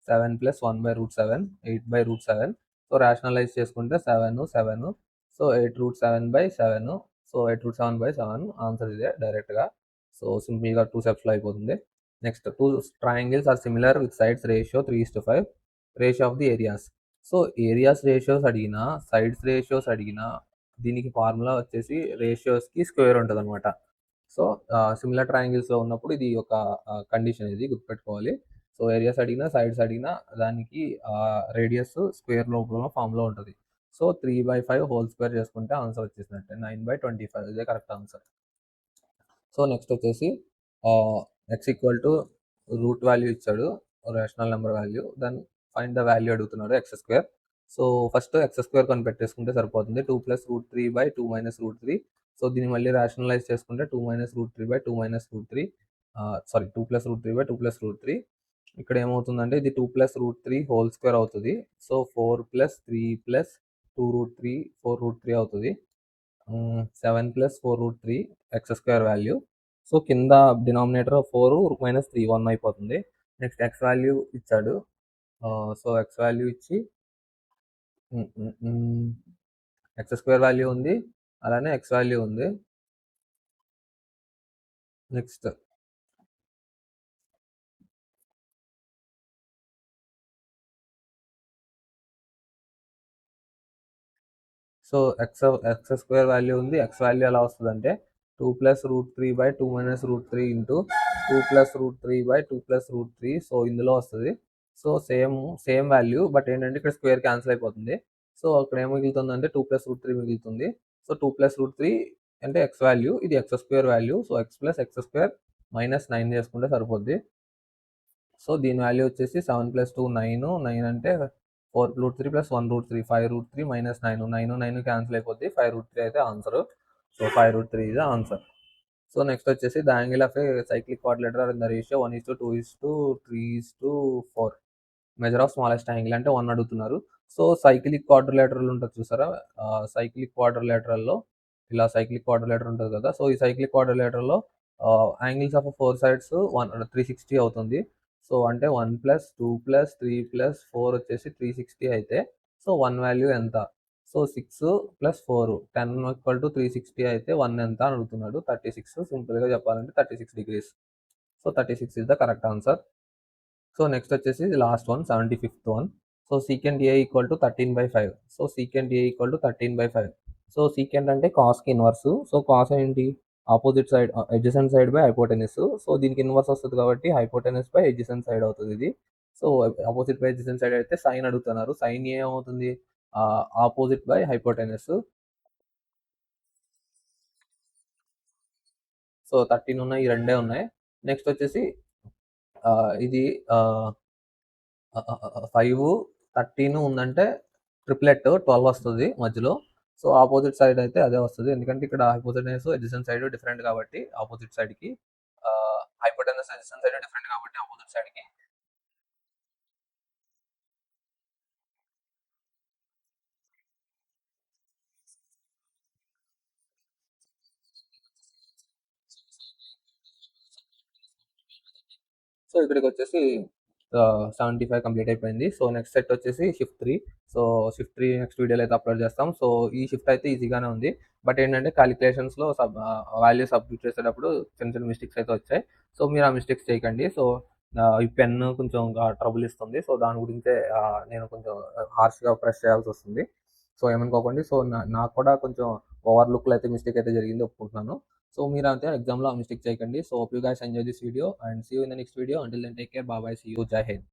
7 + 1/√7 8/√7. సో, రేషనలైజ్ చేసుకుంటే 7, 7. సో, 8√7/7. సో, 8√7/7 ఆన్సర్ ఇదే డైరెక్ట్‌గా. సో, సింపుల్‌గా 2 స్టెప్స్‌లో అయిపోతుంది. Next 2 triangles are similar with sides ratio 3:5. Ratio of the areas. So, areas ratios అడిగినా, సైడ్స్ రేషియోస్ అడిగినా దీనికి ఫార్ములా వచ్చేసి రేషియోస్‌కి స్క్వేర్ ఉంటదనమాట. సో, సిమిలర్ ట్రయాంగిల్స్‌లో ఉన్నప్పుడు ఇది ఒక కండిషన్ ఇది గుర్తుపెట్టుకోవాలి. సో, ఏరియాస్ అడిగినా, సైడ్స్ అడిగినా దానికి రేడియస్ స్క్వేర్ రూపంలో ఫార్మ్‌లో ఉంటది. సో, 3/5 హోల్ స్క్వేర్ చేసుకుంటే ఆన్సర్ వచ్చేసినట్టే. 9/25 ఇదే కరెక్ట్ ఆన్సర్. సో, నెక్స్ట్ వచ్చేసి x రూట్ వాల్యూ ఇచ్చాడు. Rational number value. Then find the value అడుగుతున్నాడు x². సో, ఫస్ట్ x² కనిపెట్టేసుకుంటే సరిపోతుంది. 2 + √3/2 - √3. సో, దీన్ని మళ్ళీ రేషనలైజ్ చేసుకుంటే 2 - √3/2 - √3. సారీ 2 + √3/2 + √3. ఇక్కడ ఏమవుతుందంటే ఇది 2 + √3 హోల్ స్క్వేర్ అవుతది. సో, 4 + 3 + 2√3 4√3 అవుతది. 7 + 4√3 x² వాల్యూ. సో, కింద డినామినేటర్ 4 - 3 1 అయిపోతుంది. నెక్స్ట్ x వాల్యూ ఇచ్చాడు. సో, x వాల్యూ ఇచ్చి x² వాల్యూ ఉంది. అలానే x వాల్యూ ఉంది. నెక్స్ట్ సో, x² వాల్యూ ఉంది. x వాల్యూ ఎలా వస్తదంటే 2 + √3/2 - √3 ఇంటూ 2 + √3/2 + √3. సో, ఇందులో వస్తది. So, same value. బట్ ఏంటంటే ఇక్కడ స్క్వేర్ క్యాన్సిల్ అయిపోతుంది. సో, అక్కడ ఏం మిగులుతుందంటే 2 + √3 మిగులుతుంది. సో, 2 + √3 అంటే x వాల్యూ. ఇది x² value. So, x + x² - 9 చేసుకుంటే సరిపోద్ది. సో, దీని వాల్యూ వచ్చేసి 7 + 2 9. 9 అంటే 4√3 + 1√3 5√3 - 9. 9, 9 క్యాన్సిల్ అయిపోద్ది. 5√3 అయితే answer. So, 5√3 is the answer. So, next వచ్చేసి the angle of a cyclic quadrilateral are in the ratio 1:2:3:4. Measure of smallest angle అంటే 1 అడుగుతున్నారు. సో, సైక్లిక్ క్వాడ్రిలేటరల్ ఉంటది చూసారా? సైక్లిక్ క్వాడ్రిలేటరల్‌లో ఇలా సైక్లిక్ క్వాడ్రిలేటర్ ఉంటది కదా! సో, ఈ సైక్లిక్ క్వాడ్రిలేటర్‌లో యాంగిల్స్ ఆఫ్ 4 సైడ్స్ 360 అవుతుంది. సో, అంటే 1 + 2 + 3 + 4 వచ్చేసి 360 అయితే సో, 1 వాల్యూ ఎంత? సో, 6 + 4 10 = 360 అయితే 1 ఎంత అని అడుగుతున్నాడు. 36 సింపుల్‌గా చెప్పాలంటే 36 degrees. So, 36 is the correct answer. So, next వచ్చేసి last one 75th one. So, secant A = 13/5. So, secant A = 13/5. So, secant అంటే కాస్‌కి ఇన్వర్స్. సో, కాస్ ఏంటి? Opposite side adjacent side by hypotenuse. So, దీనికి ఇన్వర్స్ వస్తది కాబట్టి hypotenuse by adjacent side అవుతది ఇది. So, opposite by adjacent side అయితే sine అడుగుతున్నారు. సైన్ ఏమవుతుంది? Opposite by hypotenuse. సో, 13 ఉన్నాయి. ఈ రెండే ఉన్నాయి. నెక్స్ట్ వచ్చేసి ఇది 5, 13 ఉందంటే ట్రిప్లెట్ 12 వస్తది మధ్యలో. సో, ఆపోజిట్ సైడ్ అయితే అదే వస్తది. ఎందుకంటే ఇక్కడ హైపోటెన్యూస్, అడ్జసెంట్ సైడ్ డిఫరెంట్ కాబట్టి ఆపోజిట్ సైడ్‌కి హైపోటెన్యూస్, అడ్జసెంట్ సైడ్ డిఫరెంట్ కాబట్టి ఆపోజిట్ సైడ్‌కి. సో, ఇక్కడికొచ్చేసి 75 కంప్లీట్ అయిపోయింది. సో, నెక్స్ట్ సెట్ వచ్చేసి షిఫ్ట్ 3. సో, షిఫ్ట్ 3 నెక్స్ట్ వీడియోలో అయితే అప్‌లోడ్ చేస్తాం. సో, ఈ షిఫ్ట్ అయితే ఈజీగానే ఉంది. బట్ ఏంటంటే కాలిక్యులేషన్స్‌లో వాల్యూ సబ్‌స్టిట్యూట్ చేసేటప్పుడు చిన్న చిన్న మిస్టేక్స్ అయితే వచ్చాయి. సో, మీరు ఆ మిస్టేక్స్ చేయకండి. సో, ఈ పెన్ కొంచెం ట్రబుల్ ఇస్తుంది. సో, దాని గురించే నేను కొంచెం హార్ష్‌గా ప్రెస్ చేయాల్సొస్తుంది. సో, ఏమనుకోకండి. సో, నాకు కూడా కొంచెం ఓవర్ లుక్‌లో అయితే మిస్టేక్ అయితే జరిగింది ఒప్పుకుంటున్నాను. సో, మీరైతే ఎగ్జామ్‌లో ఆ మిస్టేక్ చేయకండి. So, hope you guys enjoy this video and see you in the next video. Until then take care. Bye bye. See you. Jai Hind.